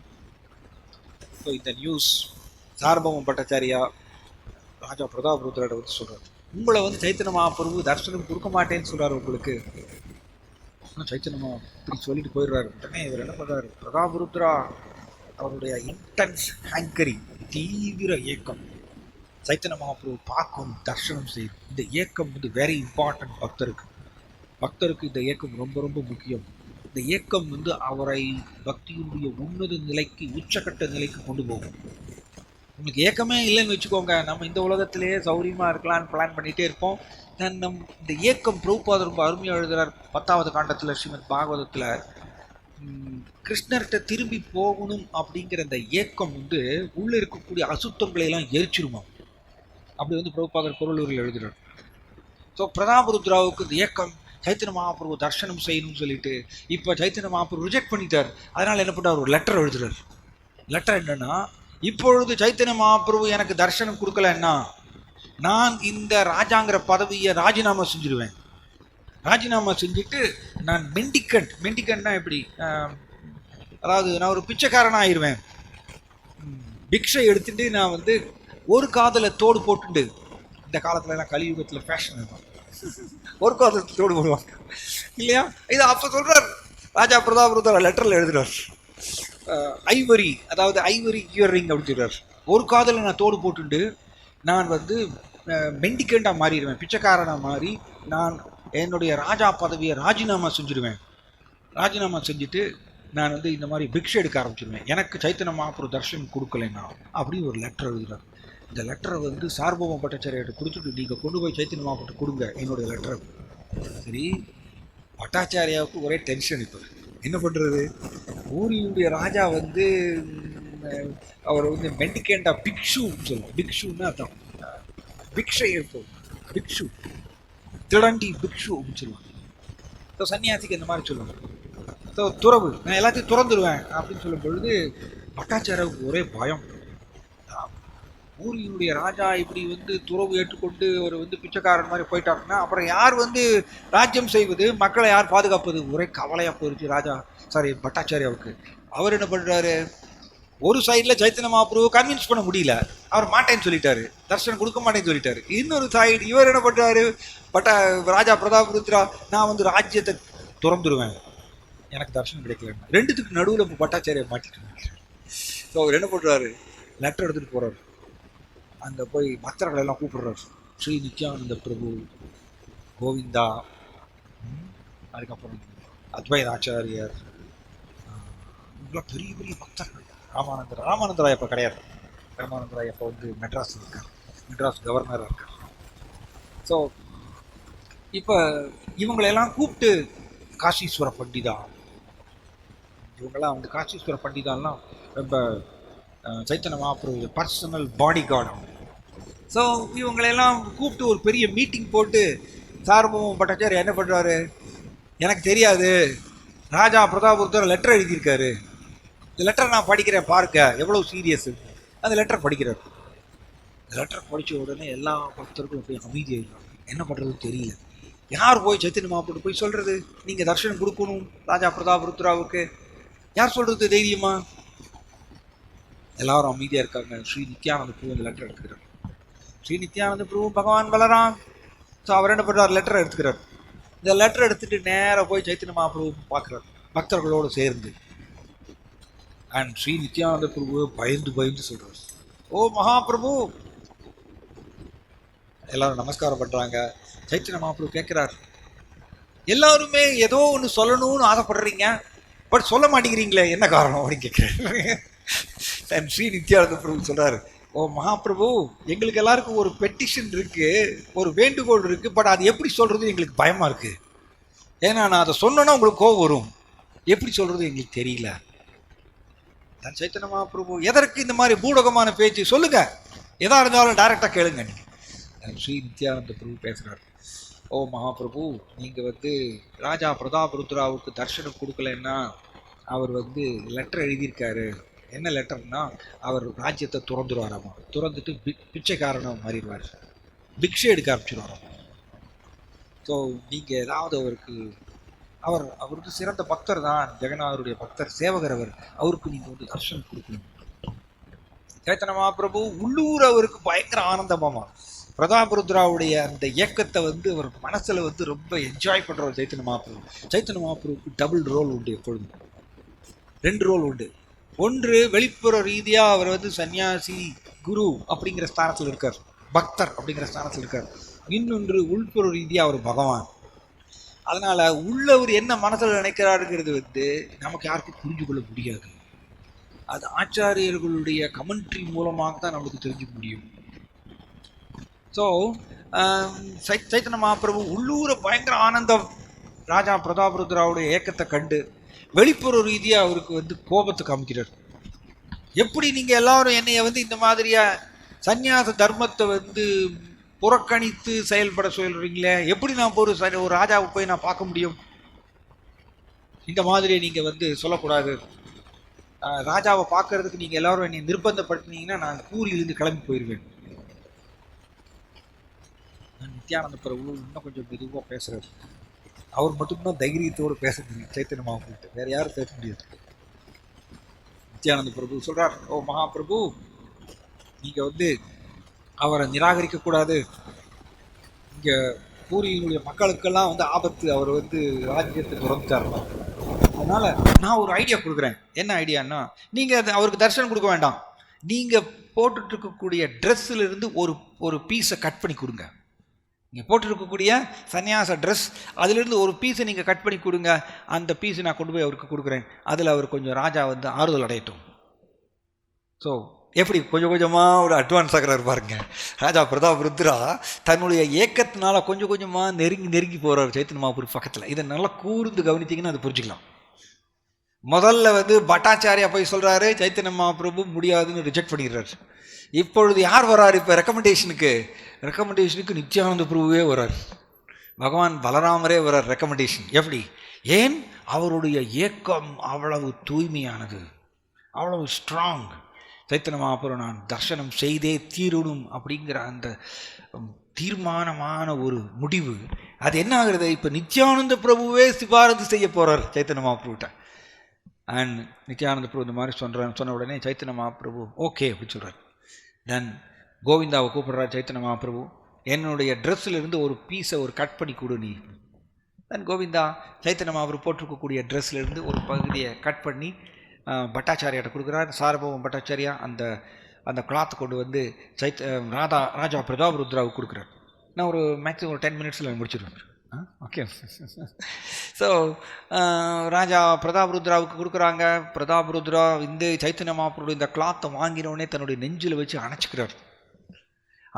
ஸோ இந்த நியூஸ் சார்பவம் பட்டாச்சாரியா ராஜா பிரதாப் ருத்ராட வந்து சொல்கிறார், உங்களை வந்து சைத்தன்ய மகாபிரபு தரிசனம் கொடுக்க மாட்டேன்னு சொல்கிறார் உங்களுக்கு. ஆனால் சைத்தன்ய மகா இப்படி சொல்லிட்டு போயிடுறாரு. உடனே இவர் என்ன பண்ணுறாரு, பிரதாப் ருத்ரா அவருடைய இன்டென்ஸ் ஹேங்கரிங், தீவிர ஏக்கம், சைத்தன்ய மகாபிரபு பார்க்கணும், தர்சனம் செய்யும், இந்த ஏக்கம் வந்து வெரி இம்பார்ட்டன்ட். பக்தருக்கு இந்த ஏக்கம் ரொம்ப ரொம்ப முக்கியம். இந்த ஏக்கம் வந்து அவரை பக்தியினுடைய உன்னத நிலைக்கு, உச்சக்கட்ட நிலைக்கு கொண்டு போகும். உங்களுக்கு ஏக்கமே இல்லைன்னு வச்சுக்கோங்க, நம்ம இந்த உலகத்திலேயே சௌரியமாக இருக்கலான்னு பிளான் பண்ணிகிட்டே இருப்போம். இந்த ஏக்கம் பிரபுபாதர் ரொம்ப அருமையாக எழுதுகிறார் 10வது காண்டத்தில் ஸ்ரீமத் பாகவதத்தில். கிருஷ்ணர்கிட்ட திரும்பி போகணும் அப்படிங்கிற அந்த ஏக்கம் வந்து உள்ளே இருக்கக்கூடிய அசுத்தங்களை எல்லாம் எரிச்சிருமா, அப்படி வந்து பிரபுபாதர் பொருளூரில் எழுதுகிறார். ஸோ பிரதாப் ருத்ராவுக்கு இந்த ஏக்கம், சைத்தன்ய மகாபிரபு தர்சனம் செய்யணும்னு சொல்லிட்டு இப்போ சைத்தன்ய மகாபிரபு ரிஜெக்ட் பண்ணிட்டார். அதனால் என்ன பண்ணார், ஒரு லெட்டர் எழுதுறார். லெட்டர் என்னன்னா, இப்பொழுது சைத்தன்ய மகாபிரபு எனக்கு தர்சனம் கொடுக்கலன்னா நான் இந்த ராஜாங்கிற பதவியை ராஜினாமா செஞ்சிருவேன். ராஜினாமா செஞ்சுட்டு நான் மெண்டிகண்ட்னா எப்படி, அதாவது நான் ஒரு பிச்சைக்காரனாக ஆயிடுவேன். பிக்ஷை எடுத்துட்டு நான் வந்து ஒரு காதில் தோடு போட்டுண்டு, இந்த காலத்துல எல்லாம் கலியுகத்தில் ஃபேஷன் இருக்கும், ஒரு காதில் தோடு போடுவாங்க இல்லையா, இது அப்போ சொல்கிறார் ராஜா பிரதாப் ருத்ரா லெட்டரில் எழுதுறார். ஐவரி, அதாவது ஐவரி இயர்ரிங் அப்படின்னு சொல்கிறார். ஒரு காதில் நான் தோடு போட்டுண்டு நான் வந்து மெண்டிகண்டாக மாறிடுவேன், பிச்சைக்காரனாக மாறி நான் என்னுடைய ராஜா பதவியை ராஜினாமா செஞ்சுருவேன். ராஜினாமா செஞ்சுட்டு நான் வந்து இந்த மாதிரி பிக்ஷை எடுக்க ஆரம்பிச்சிருவேன், எனக்கு சைத்தன்ய மகாபிரபு தர்ஷனம் கொடுக்கலைன்னா அப்படின்னு ஒரு லெட்டர் எழுதுகிறார். இந்த லெட்டரை வந்து சார்பவம் பட்டாச்சாரியார்கிட்ட கொடுத்துட்டு, நீங்கள் கொண்டு போய் சைத்தன்ய மகாபிரபு கொடுங்க என்னுடைய லெட்டரை. சரி, பட்டாச்சாரியாவுக்கு ஒரே டென்ஷன். இப்போ என்ன பண்ணுறது, பூரியுடைய ராஜா வந்து அவர் வந்து மெண்டிகேண்டா பிக்ஷுன்னு சொல்லுவோம். பிக்ஷுன்னா அதான் பிக்ஷை எடுப்போம், பிக்ஷு திடண்டி பிக்ஷு அப்படின்னு சொல்லுவாங்க. ஸோ சன்னியாசிக்கு இந்த மாதிரி சொல்லுவாங்க. ஸோ துறவு, நான் எல்லாத்தையும் துறந்துடுவேன் அப்படின்னு சொல்லும் பொழுது பட்டாச்சாரியாவுக்கு ஒரே பயம். பூரியினுடைய ராஜா இப்படி வந்து துறவு ஏற்றுக்கொண்டு ஒரு வந்து பிச்சைக்காரன் மாதிரி போயிட்டாருன்னா அப்புறம் யார் வந்து ராஜ்யம் செய்வது, மக்களை யார் பாதுகாப்பது, ஒரே கவலையாக போயிடுச்சு பட்டாச்சாரியாவுக்கு. அவர் என்ன பண்ணுறாரு, ஒரு சைடில் சைத்தன்ய மகாபிரபு கன்வின்ஸ் பண்ண முடியல, அவர் மாட்டேன்னு சொல்லிட்டாரு, தர்ஷனம் கொடுக்க மாட்டேன்னு சொல்லிட்டாரு. இன்னொரு சைடு இவர் என்ன பண்ணுறாரு, ராஜா பிரதாப் ருத்ரா நான் வந்து ராஜ்யத்தை துறந்துடுவேன், எனக்கு தர்ஷனம் கிடைக்கலன்னு. ரெண்டுத்துக்கு நடுவில் இப்போ பட்டாச்சாரியை மாட்டிட்டு. ஸோ அவர் என்ன பண்ணுறாரு, லெட்டர் எடுத்துகிட்டு போகிறார். அங்கே போய் பக்தர்கள் எல்லாம் கூப்பிடுறாரு, ஸ்ரீ நித்யானந்த பிரபு, கோவிந்தா, அதுக்கப்புறம் அத்வைத ஆச்சாரியார், இவங்களாம் பெரிய பெரிய பக்தர்கள். ராமானந்தராய் அப்போ கிடையாது, ராமானந்தராய் அப்போ வந்து மெட்ராஸ் இருக்கார், மெட்ராஸ் கவர்னராக இருக்கார். ஸோ இப்போ இவங்களெல்லாம் கூப்பிட்டு காஷீஸ்வர பண்டிதா, இவங்கெல்லாம் வந்து காஷீஸ்வர பண்டிதாலாம் ரொம்ப Chaitanya Mahaprabhu personal body guard. So இவங்களெல்லாம் கூப்பிட்டு ஒரு பெரிய மீட்டிங் போட்டு சார்பவம் பட்டாச்சாரியா என்ன பண்ணுறாரு, எனக்கு தெரியாது, ராஜா பிரதாப் ருத்ரா லெட்டர் எழுதியிருக்காரு, இந்த லெட்டரை நான் படிக்கிறேன், பாருங்க எவ்வளோ சீரியஸ். அந்த லெட்டர் படிக்கிறார். இந்த லெட்டர் படித்த உடனே எல்லா பக்தர்களும் போய் அமைதியாகிறாங்க. என்ன பண்ணுறதுன்னு தெரியல. யார் போய் சைத்தன்ய மகாபிரபு போய் சொல்கிறது, நீங்கள் தர்ஷனம் கொடுக்கணும் ராஜா பிரதாப் ருத்ராவுக்கு, யார் சொல்கிறது தைரியமா? எல்லாரும் அமைதியாக இருக்காங்க. ஸ்ரீ நித்யானந்த பிரபு அந்த லெட்டர் எடுத்துக்கிறார். ஸ்ரீ நித்யானந்த பிரபு பகவான் பலராம். ஸோ அவர் என்ன பண்ணுறார், லெட்டர் எடுத்துக்கிறார். இந்த லெட்டர் எடுத்துட்டு நேராக போய் சைத்தன்ய மகாபிரபு பார்க்குறார் பக்தர்களோடு சேர்ந்து. அண்ட் ஸ்ரீ நித்யானந்த பிரபு பயந்து சொல்கிறார், ஓ மகாபிரபு. எல்லாரும் நமஸ்காரம் பண்ணுறாங்க. சைத்தன்ய மகாபிரபு கேட்குறார், எல்லாருமே ஏதோ ஒன்று சொல்லணும்னு ஆசைப்படுறீங்க, பட் சொல்ல மாட்டேங்கிறீங்களே, என்ன காரணம் அப்படின்னு கேட்குறாரு. ஸ்ரீ நித்யானந்த பிரபு சொல்கிறார், ஓ மகாபிரபு, எங்களுக்கு எல்லாருக்கும் ஒரு பெட்டிஷன் இருக்குது, ஒரு வேண்டுகோள் இருக்குது, பட் அது எப்படி சொல்கிறது எங்களுக்கு பயமாக இருக்குது. ஏன்னா நான் அதை சொன்னோன்னா உங்களுக்கு கோவம் வரும், எப்படி சொல்கிறது எங்களுக்கு தெரியல. தான் சைத்தன்ய மகாபிரபு, எதற்கு இந்த மாதிரி பூடகமான பேச்சு, சொல்லுங்க, எதா இருந்தாலும் டைரெக்டாக கேளுங்க. நீங்கள் ஸ்ரீ நித்யானந்த பிரபு பேசுகிறார், ஓ மகாபிரபு, நீங்கள் ராஜா பிரதாப் ருத்ராவுக்கு தர்ஷனம் கொடுக்கலன்னா அவர் லெட்டர் எழுதியிருக்காரு. என்ன லெட்டர்னா, அவர் ராஜ்யத்தை துறந்துடுவாராமா, துறந்துட்டு பிச்சைக்காரனை மாறிடுவார், பிக்ஷை எடுக்க ஆரம்பிச்சிடுவாராம். ஸோ நீங்கள் ஏதாவது அவருக்கு சிறந்த பக்தர் தான், ஜெகநாதருடைய பக்தர், சேவகர் அவர், அவருக்கு நீங்கள் தர்ஷனம் கொடுக்கணும். சைத்தன்ய மகாபிரபு உள்ளூர் அவருக்கு பயங்கர ஆனந்தமாமா. பிரதாப் ருத்ராவுடைய அந்த இயக்கத்தை அவர் மனசில் ரொம்ப என்ஜாய் பண்ணுறவர் சைத்தன்ய மகாபிரபு. சைத்தன்ய மகாபிரபுக்கு டபுள் ரோல் உண்டு, எப்பொழுதும் 2 ரோல் உண்டு. ஒன்று, வெளிப்புற ரீதியாக அவர் சன்னியாசி குரு அப்படிங்கிற ஸ்தானத்தில் இருக்கார், பக்தர் அப்படிங்கிற ஸ்தானத்தில் இருக்கார். இன்னொன்று, உள்புற ரீதியாக அவர் பகவான். அதனால் உள்ளவர் என்ன மனசில் நினைக்கிறாருங்கிறது நமக்கு யாருக்கும் புரிஞ்சு கொள்ள முடியாது. அது ஆச்சாரியர்களுடைய கமெண்ட்ரி மூலமாக தான் நமக்கு தெரிஞ்சுக்க முடியும். ஸோ சைத்தன்ய மகாபிரபு உள்ளூர பயங்கர ஆனந்தம் ராஜா பிரதாப் ருத்ராவுடைய ஏக்கத்தை கண்டு வெளிப்புற ரீதியாக அவருக்கு கோபத்தை காமிக்கிறார். எப்படி நீங்கள் எல்லாரும் என்னைய இந்த மாதிரியா சந்நியாச தர்மத்தை புறக்கணித்து செயல்பட சொல்கிறீங்களே, எப்படி நான் ஒரு ராஜாவை போய் நான் பார்க்க முடியும்? இந்த மாதிரி நீங்கள் சொல்லக்கூடாது. ராஜாவை பார்க்கறதுக்கு நீங்கள் எல்லாரும் என்னை நிர்பந்தப்படுத்தினீங்கன்னா நான் பூரியிலிருந்து கிளம்பி போயிடுவேன். நித்யானந்த பிரபு இன்னும் கொஞ்சம் மெதுவாக பேசுகிறார். அவர் மட்டும்தான் தைரியத்தோடு பேச முடியும் சைத்தன்ய மகாபிரபு, வேறு யாரும் பேச முடியாது. நித்யானந்த பிரபு சொல்கிறார், ஓ மகாபிரபு, நீங்கள் அவரை நிராகரிக்கக்கூடாது. இங்கே பூரியினுடைய மக்களுக்கெல்லாம் ஆபத்து, அவர் ராஜ்யத்தை துறந்துட்டாருமா. அதனால் நான் ஒரு ஐடியா கொடுக்குறேன். என்ன ஐடியான்னா, நீங்கள் அவருக்கு தரிசனம் கொடுக்க வேண்டாம், நீங்கள் போட்டுட்ருக்கக்கூடிய ட்ரெஸ்ஸிலிருந்து ஒரு பீஸை கட் பண்ணி கொடுங்க. நீங்கள் போட்டுருக்கக்கூடிய சன்னியாச ட்ரெஸ், அதிலிருந்து ஒரு பீஸை நீங்கள் கட் பண்ணி கொடுங்க. அந்த பீஸை நான் கொண்டு போய் அவருக்கு கொடுக்குறேன். அதில் அவர் கொஞ்சம் ராஜா ஆறுதல் அடையட்டும். ஸோ எப்படி கொஞ்சம் கொஞ்சமாக ஒரு அட்வான்ஸ் ஆகிறார் பாருங்க. ராஜா பிரதாப் ருத்ரா தன்னுடைய ஏக்கத்தினால கொஞ்சம் கொஞ்சமாக நெருங்கி போகிறார் சைத்தன்ய மகாபிரபு பக்கத்தில். இதை நல்லா கூர்ந்து கவனித்தீங்கன்னா அது புரிஞ்சுக்கலாம். முதல்ல பட்டாச்சாரியா போய் சொல்கிறாரு, சைத்தன்ய மகாபிரபு முடியாதுன்னு ரிஜெக்ட் பண்ணிடுறாரு. இப்பொழுது யார் வர்றார்? இப்போ ரெக்கமெண்டேஷனுக்கு நித்யானந்த பிரபுவே வர்றார், பகவான் பலராமரே வர்றார் ரெக்கமெண்டேஷன். எப்படி? ஏன்? அவருடைய ஏக்கம் அவ்வளவு தூய்மையானது, அவ்வளவு ஸ்ட்ராங். சைத்தன்ய மகாபிரபு நான் தர்சனம் செய்தே தீரணும் அப்படிங்கிற அந்த தீர்மானமான ஒரு முடிவு, அது என்ன ஆகுறது? இப்போ நித்யானந்த பிரபுவே சிபாரசு செய்ய போகிறார் சைத்தன்ய மகாபிரபுட்ட. அண்ட் நித்யானந்த பிரபு இந்த மாதிரி சொன்ன உடனே சைத்தன்ய மகாபிரபு ஓகே அப்படி சொல்கிறார். தென் கோவிந்தாவை கூப்பிடுறார் சைத்தன்ய மகாபிரபு, என்னுடைய ட்ரெஸ்ஸிலிருந்து ஒரு பீஸை கட் பண்ணி கொடு நீ. தென் கோவிந்தா சைத்தன்ய மகாபிரபு போட்டிருக்கக்கூடிய ட்ரெஸ்ஸிலிருந்து ஒரு பகுதியை கட் பண்ணி பட்டாச்சாரியாட்ட கொடுக்குறார். சாரபவம் பட்டாச்சாரியா அந்த கிளாத்தை கொண்டு ராஜா பிரதாப் ருத்ராவுக்கு கொடுக்குறார். நான் மேக்ஸிமம் ஒரு 10 மினிட்ஸில் முடிச்சிடுவேன். ஓகே. ஸோ ராஜா பிரதாப் ருத்ராவுக்கு கொடுக்குறாங்க. பிரதாப் ருத்ரா சைத்தன்ய மகாபிரபு இந்த கிளாத்தை வாங்கினோடனே தன்னுடைய நெஞ்சில் வச்சு அணைச்சிக்கிறார்.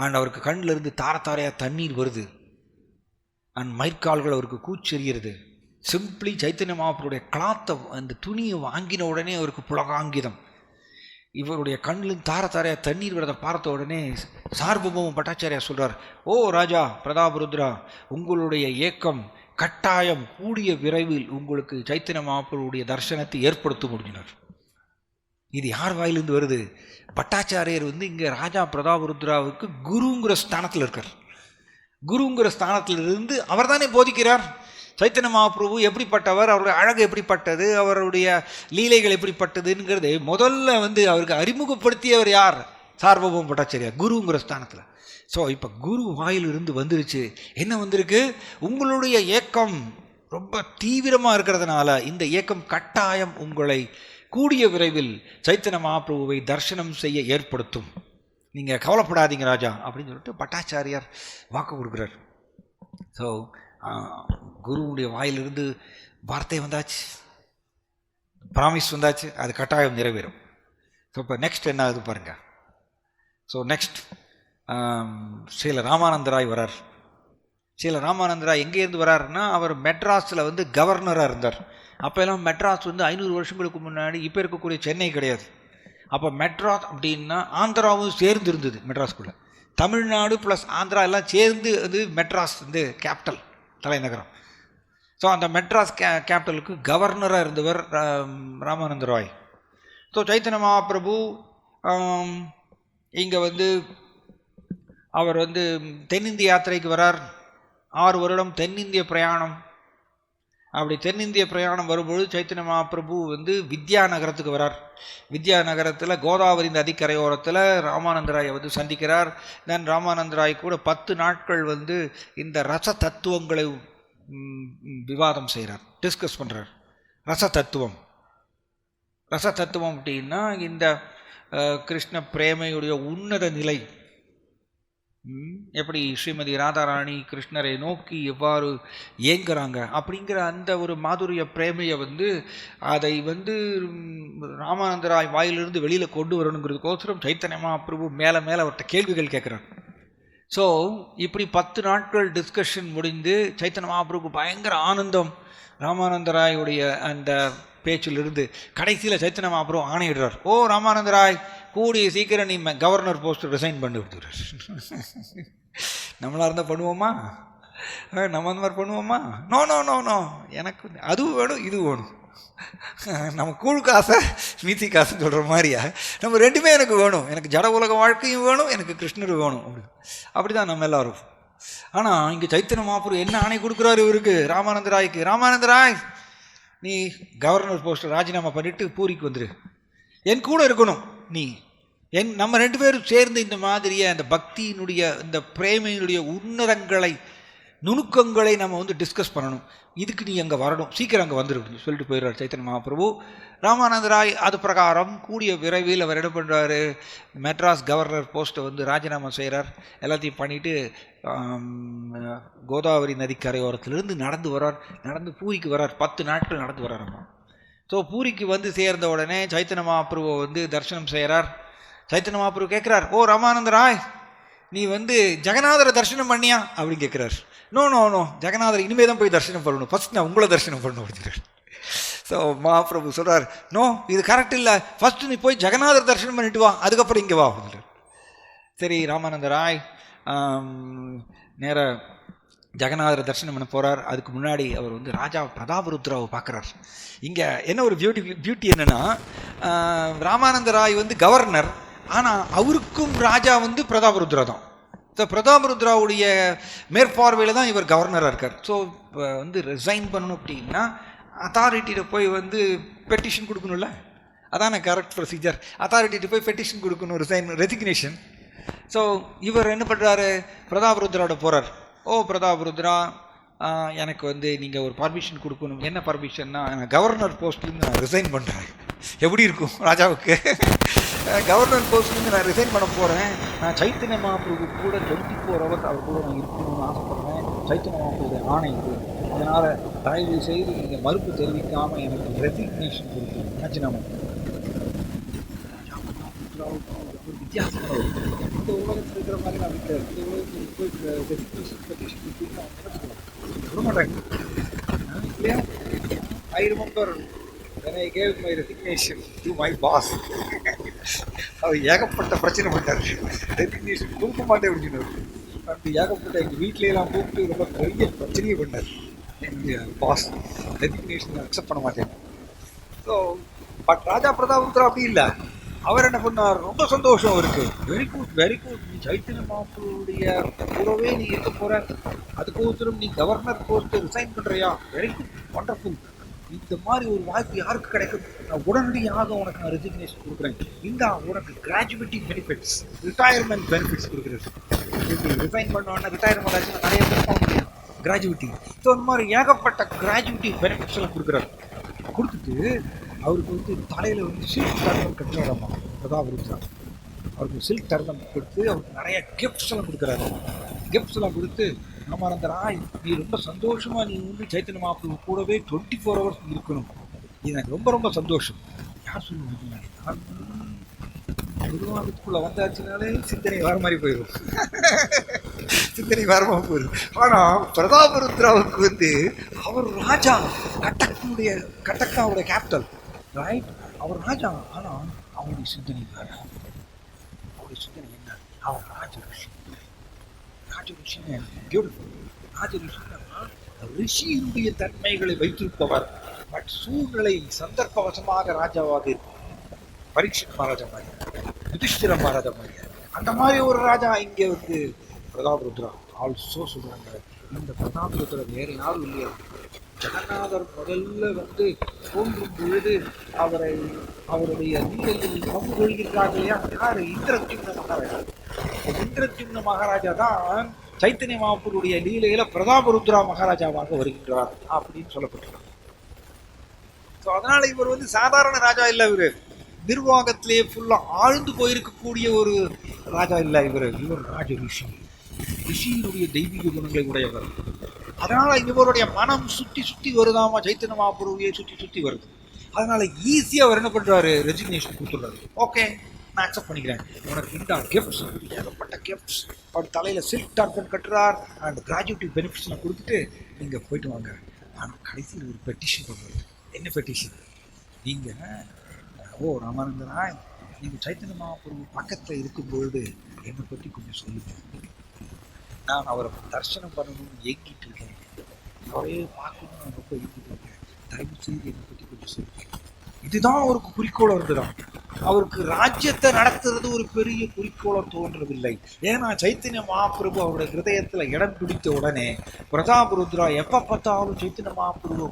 அண்ட் அவருக்கு கண்ணில் இருந்து தாரையாக தண்ணீர் வருது. அண்ட் மயிர்கால்கள் அவருக்கு கூச்செறிகிறது. சிம்பிளி சைத்தன்ய மகாபிரபுடைய கிளாத்தை அந்த துணியை வாங்கின உடனே அவருக்கு புலகாங்கிதம். இவருடைய கண்ணில் தாரையாக தண்ணீர் வரதை பார்த்த உடனே சார்பபவம் பட்டாச்சாரியா சொல்கிறார், ஓ ராஜா பிரதாப் ருத்ரா, உங்களுடைய ஏக்கம் கட்டாயம் கூடிய விரைவில் உங்களுக்கு சைத்தன்ய மகாபிரபுடைய தர்சனத்தை ஏற்படுத்த முடிஞ்சினார். இது யார் வாயிலிருந்து வருது? பட்டாச்சாரியர் இங்கே ராஜா பிரதாப் ருத்ராவுக்கு குருங்கிற ஸ்தானத்தில் இருக்கார். குருங்கிற ஸ்தானத்திலிருந்து அவர் தானே போதிக்கிறார். சைத்தன்ய மகாபிரபு எப்படிப்பட்டவர், அவருடைய அழகு எப்படிப்பட்டது, அவருடைய லீலைகள் எப்படிப்பட்டதுங்கிறது முதல்ல வந்து அவருக்கு அறிமுகப்படுத்தியவர் யார்? சார்வபௌம பட்டாச்சாரியார், குருங்கிற ஸ்தானத்தில். ஸோ இப்போ குரு வாயிலிருந்து வந்துருச்சு. என்ன வந்திருக்கு? உங்களுடைய ஏக்கம் ரொம்ப தீவிரமாக இருக்கிறதுனால இந்த ஏக்கம் கட்டாயம் உங்களை கூடிய விரைவில் சைத்தன்ய மகாபிரபுவை தரிசனம் செய்ய ஏற்படுத்தும். நீங்கள் கவலைப்படாதீங்க ராஜா அப்படின்னு சொல்லிட்டு பட்டாச்சாரியார் வாக்கு கொடுக்குறார். ஸோ குருவுடைய வாயிலிருந்து வார்த்தை வந்தாச்சு, ப்ராமிஸ் வந்தாச்சு, அது கட்டாயம் நிறைவேறும். ஸோ இப்போ நெக்ஸ்ட் என்ன ஆகுது பாருங்க. ஸோ நெக்ஸ்ட் ஸ்ரீல ராமானந்தராய் வரார். ஸ்ரீல ராமானந்தராய் எங்கேருந்து வராருன்னா, அவர் மெட்ராஸில் வந்து கவர்னராக இருந்தார். அப்போ எல்லாம் மெட்ராஸ் வந்து 500 வருஷங்களுக்கு முன்னாடி இப்போ இருக்கக்கூடிய சென்னை கிடையாது. அப்போ மெட்ராஸ் அப்படின்னா ஆந்திராவும் சேர்ந்து இருந்தது. மெட்ராஸ்குள்ளே தமிழ்நாடு ப்ளஸ் ஆந்திரா எல்லாம் சேர்ந்து அது மெட்ராஸ் வந்து கேபிட்டல், தலைநகரம். ஸோ அந்த மெட்ராஸ் கேபிட்டலுக்கு கவர்னராக இருந்தவர் ராமானந்த ராய். ஸோ சைத்தன்ய மகாபிரபு இங்கே வந்து அவர் வந்து தென்னிந்திய யாத்திரைக்கு வரார். 6 வருடம் தென்னிந்திய பிரயாணம். அப்படி தென்னிந்திய பிரயாணம் வரும்பொழுது சைத்தன்ய மகாபிரபு வந்து வித்யா நகரத்துக்கு வரார். வித்யா நகரத்தில் கோதாவரி நதி கரையோரத்தில் ராமானந்தராயை வந்து சந்திக்கிறார். தென் ராமானந்தராய் கூட 10 நாட்கள் வந்து இந்த ரச தத்துவங்களை விவாதம் செய்கிறார், டிஸ்கஸ் பண்ணுறார். ரச தத்துவம் அப்படின்னா இந்த கிருஷ்ண பிரேமையுடைய உன்னத நிலை, எப்படி ஸ்ரீமதி ராதாராணி கிருஷ்ணரை நோக்கி எவ்வாறு ஏங்குறாங்க அப்படிங்கிற அந்த ஒரு மாதுரிய பிரேமையை வந்து அதை வந்து ராமானந்தராய் வாயிலிருந்து வெளியில் கொண்டு வரணுங்கிறதுக்கோசரம் சைத்தன்ய மகாபிரபு மேலே அவர்கிட்ட கேள்விகள் கேட்குறார். ஸோ இப்படி 10 நாட்கள் டிஸ்கஷன் முடிந்து சைத்தன்ய மகாபிரபு பயங்கர ஆனந்தம் ராமானந்தராயுடைய அந்த பேச்சிலிருந்து. கடைசியில் சைத்தன்ய மகாபிரபு ஆணையிடுறார், ஓ ராமானந்தராய், கூடிய சீக்கிரம் நீ கவர்னர் போஸ்ட் ரிசைன் பண்ணி விட்டுறார். நம்மளாக இருந்தால் பண்ணுவோமா? நம்ம அந்த மாதிரி பண்ணுவோமா? நோ நோ நோ நோ, எனக்கு அதுவும் வேணும் இது வேணும். நம்ம கூழ் காசை மீதி காசுன்னு சொல்கிற மாதிரியா, நம்ம ரெண்டுமே எனக்கு வேணும். எனக்கு ஜட உலக வாழ்க்கையும் வேணும், எனக்கு கிருஷ்ணர் வேணும். அப்படி தான் நம்ம எல்லாரும். ஆனால் இங்கே சைத்தன்ய மகாபிரபு என்ன ஆணை கொடுக்குறாரு இவருக்கு, ராமானந்தராய்க்கு, ராமானந்தராய் நீ கவர்னர் போஸ்ட்டை ராஜினாமா பண்ணிவிட்டு பூரிக்கு வந்துரு, என் கூட இருக்கணும் நீ. நம்ம 2 பேரும் சேர்ந்து இந்த மாதிரியே அந்த பக்தியினுடைய இந்த பிரேமையினுடைய உன்னதங்களை நுணுக்கங்களை நம்ம வந்து டிஸ்கஸ் பண்ணணும். இதுக்கு நீ அங்கே வரணும், சீக்கிரம் அங்கே வந்துடும் அப்படின்னு சொல்லிட்டு போயிடுறார் சைத்தன்ய மகாபிரபு. ராமானந்தராய் அது பிரகாரம் கூடிய விரைவில் அவர் என்ன பண்ணுறாரு, மெட்ராஸ் கவர்னர் போஸ்ட்டை வந்து ராஜினாமா செய்கிறார். எல்லாத்தையும் பண்ணிவிட்டு கோதாவரி நதி கரையோரத்திலிருந்து நடந்து பூரிக்கு வரார். 10 நாட்கள் நடந்து வரார் அம்மா. ஸோ பூரிக்கு வந்து சேர்ந்த உடனே சைத்தன்ய மகாபிரபுவை வந்து தரிசனம் செய்கிறார். சைத்தன்ய மகாபிரபு கேட்குறார், ஓ ராமானந்தராய், நீ வந்து ஜெகநாதரை தரிசனம் பண்ணியா அப்படின்னு கேட்குறாரு. நோ நோ நோ, ஜெகநாதர் இனிமே தான் போய் தரிசனம் பண்ணணும், ஃபஸ்ட் நான் உங்களை தரிசனம் பண்ணணும் அப்படிங்கிறார். ஸோ மகாபிரபு சொல்கிறார், நோ இது கரெக்ட் இல்லை, ஃபஸ்ட்டு நீ போய் ஜெகநாதர் தரிசனம் பண்ணிட்டு வா, அதுக்கப்புறம் இங்கே வா அப்படிங்கிறார். சரி ராமானந்தராய் நேர ஜெகநாதரை தரிசனம் பண்ண போகிறார். அதுக்கு முன்னாடி அவர் வந்து ராஜா பிரதாபருத்ராவை பார்க்குறார். இங்கே என்ன ஒரு பியூட்டி என்னென்னா, ராமானந்தராய் வந்து கவர்னர், ஆனால் அவருக்கும் ராஜா வந்து பிரதாபருத்ரா தான். ஸோ பிரதாபருத்ராவுடைய மேற்பார்வையில் தான் இவர் கவர்னராக இருக்கார். ஸோ வந்து ரிசைன் பண்ணணும் அப்படின்னா அத்தாரிட்டிகிட்ட போய் வந்து பெட்டிஷன் கொடுக்கணும்ல, அதான கரெக்ட் ப்ரொசீஜர். அத்தாரிட்டிகிட்ட போய் பெட்டிஷன் கொடுக்கணும், ரெசிக்னேஷன். ஸோ இவர் என்ன பண்ணுறாரு, பிரதாபருத்ராவோட போகிறார். ஓ பிரதாபருத்ரா, எனக்கு வந்து நீங்கள் ஒரு பர்மிஷன் கொடுக்கணும். என்ன பர்மிஷன்னா, நான் கவர்னர் போஸ்ட்லேருந்து நான் ரிசைன் பண்ணுறேன். எப்படி இருக்கும் ராஜாவுக்கு? கவர்னர் போஸ்ட்லேருந்து நான் ரிசைன் பண்ண போகிறேன். நான் சைத்தன்ய மகாபிரபு கூட 24 hours அவர் கூட நான் இருக்கணும்னு ஆசைப்படுறேன். சைத்தன்ய மகாபிரபுடைய ஆணை இது. அதனால் தயவு செய்து நீங்கள் மறுப்பு தெரிவிக்காமல் எனக்கு ரெசிக்னேஷன் கொடுக்கணும், ராஜினாமா. வித்தியாசமாக இந்த உலகத்தில் இருக்கிற மாதிரி நான் விட்டு இந்த உலகத்தில் போய் ரெசிக்னேஷன் பெட்டிஷன் கொடுத்தீங்கன்னா விட மாட்டாங்க இல்லையா? I remember when I gave my resignation to my boss, அவர் ஏகப்பட்ட பிரச்சனை பண்ணார். ரெசிக்னேஷன் கொடுக்க மாட்டேன் அப்படின்னு அப்படி ஏகப்பட்ட எங்கள் வீட்டிலலாம் கூப்பிட்டு ரொம்ப பெரிய பிரச்சனையே பண்ணார் என்னுடைய பாஸ். ரெசிக்னேஷன் அக்செப்ட் பண்ண மாட்டேன். ஸோ பட் ராஜா பிரதாபருத்ரா அப்படி இல்லை, அவர் என்ன பண்ணார், ரொம்ப சந்தோஷம் அவருக்கு, வெரி குட் வெரி குட், நீ சைத்தன்ய மகாபுருடைய கூடவே நீ இருக்க போற, அதுக்கோசரம் நீ கவர்னர் போஸ்ட் ரிசைன் பண்றியா, வெரி குட் வண்டர்ஃபுல், இந்த மாதிரி ஒரு வாய்ப்பு யாருக்கு கிடைக்கும், நான் உடனடியாக உனக்கு நான் ரெசிக்னேஷன் கொடுக்குறேன், இந்த உனக்கு கிராஜுவேட்டிங் பெனிஃபிட்ஸ், ரிட்டையர்மெண்ட் பெனிஃபிட்ஸ் கொடுக்குறது, ரிசைன் பண்ணோன்னா ரிட்டையர்மெண்ட் ஆச்சுன்னா நிறைய பேர் போக முடியும், கிராஜுவிட்டி, ஸோ அந்த மாதிரி ஏகப்பட்ட கிராஜுவிட்டி பெனிஃபிட்ஸ் எல்லாம் கொடுக்குறாரு. கொடுத்துட்டு அவருக்கு வந்து தலையில் வந்து சில்க் டர்பன் கட்டுறாராமா பிரதாபருத்ரா, அவருக்கு சில்க் டர்பன் கொடுத்து அவருக்கு நிறைய கிஃப்ட்ஸ் எல்லாம் கொடுக்குறாரு. கிஃப்ட்ஸ் எல்லாம் கொடுத்து, ராமானந்தரா நீ ரொம்ப சந்தோஷமா நீ வந்து சைத்தன்ய மகாபிரபு கூடவே 24 hours இருக்கணும், இது எனக்கு ரொம்ப ரொம்ப சந்தோஷம். யார் சொல்லுவாங்க, நிர்வாகத்துக்குள்ள வந்தாச்சுனாலே சிந்தனை வேற மாதிரி போயிடும், சிந்தனை வேறமா போயிடும். ஆனா பிரதாபருத்ராவுக்கு வந்து அவர் ராஜா, கட்டக்காவுடைய கேபிட்டல், ரைட், அவர் ராஜா, ஆனா அவருடைய சிந்தனை வேற. அவருடைய சிந்தனை என்ன, அவர் ராஜ ரிஷி. ராஜ ரிஷின்னு பியூட்டிஃபுல். ராஜ ரிஷின்னா ரிஷியினுடைய தன்மைகளை வைத்திருப்பவர், பட் சூழ்நிலை சந்தர்ப்பவசமாக ராஜாவாக இருக்கும். பரீட்சித் மகாராஜா மாதிரி, யுதிஷ்டிர மகாராஜா மாதிரி, அந்த மாதிரி ஒரு ராஜா இங்கே வந்து பிரதாபருத்ரா. ஆல்சோ சொல்றாங்க, இந்த பிரதாபருத்ரா வேற யாரும் இல்லையா, ஜெகநாதர் முதல்ல வந்து தோன்றும் பொழுது அவருடைய நீரில் பங்கு கொள்கிறார்கள் இல்லையா, யாரு, இந்திரத்யும்ன மகாராஜா. இந்திரத்யும்ன மகாராஜா தான் சைத்தன்ய மகாபுருடைய லீலையில பிரதாபருத்ரா மகாராஜாவாக வருகின்றார் அப்படின்னு சொல்லப்பட்டிருக்காங்க. ஸோ அதனால இவர் வந்து சாதாரண ராஜா இல்லை, இவர் நிர்வாகத்திலேயே ஃபுல்லா ஆழ்ந்து போயிருக்கக்கூடிய ஒரு ராஜா இல்லை, இவர் ராஜ ரிஷி, ரிஷியினுடைய தெய்வீக குணங்களை உடையவர். அதனால இவருடைய மனம் சுற்றி சுற்றி வருதாமா, சைத்தன்ய மகாபுருவையே சுற்றி சுற்றி வருது. அதனால ஈஸியா அவர் என்ன பண்றாரு, ரெசிக்னேஷன் கொடுத்துடுறாரு. ஓகே, நான் அக்செப்ட் பண்ணிக்கிறேன், உனக்கு இந்த கிஃப்ட்ஸ், ஏகப்பட்ட கிஃப்ட்ஸ், அவர் தலையில சில்க் டார்பன் கட்டுறார், அண்ட் கிராஜுவேட்டிவ் பெனிஃபிட்ஸ்லாம் கொடுத்துட்டு நீங்க போயிட்டு வாங்க. ஆனால் கடைசியில் ஒரு பெட்டிஷன் பண்ணுறது. என்ன பெட்டிஷன், நீங்க ராமானந்தரா, நீங்க சைத்தன்ய மகாபுரு பக்கத்துல இருக்கும்பொழுது என்னை பற்றி கொஞ்சம் சொல்லுங்க, நான் அவரை தரிசனம் பண்ணணும்னு ஏங்கிட்டு இருக்கேன், அவரையே பார்க்கணும்னு நான் ரொம்ப ஏங்கிட்டு இருக்கேன், தயவு செய்து என்னை பற்றி கொஞ்சம் சொல்லுங்க. இதுதான் அவருக்கு குறிக்கோள் இருந்துடும். அவருக்கு ராஜ்யத்தை நடத்துறது ஒரு பெரிய குறிக்கோளை தோன்றவில்லை. ஏன்னா சைத்தன்ய மகாபிரபு அவருடைய ஹிருதயத்துல இடம் பிடித்த உடனே பிரதாபருத்ரா எப்ப பார்த்தாலும் சைத்தன்ய மகாபிரபுவை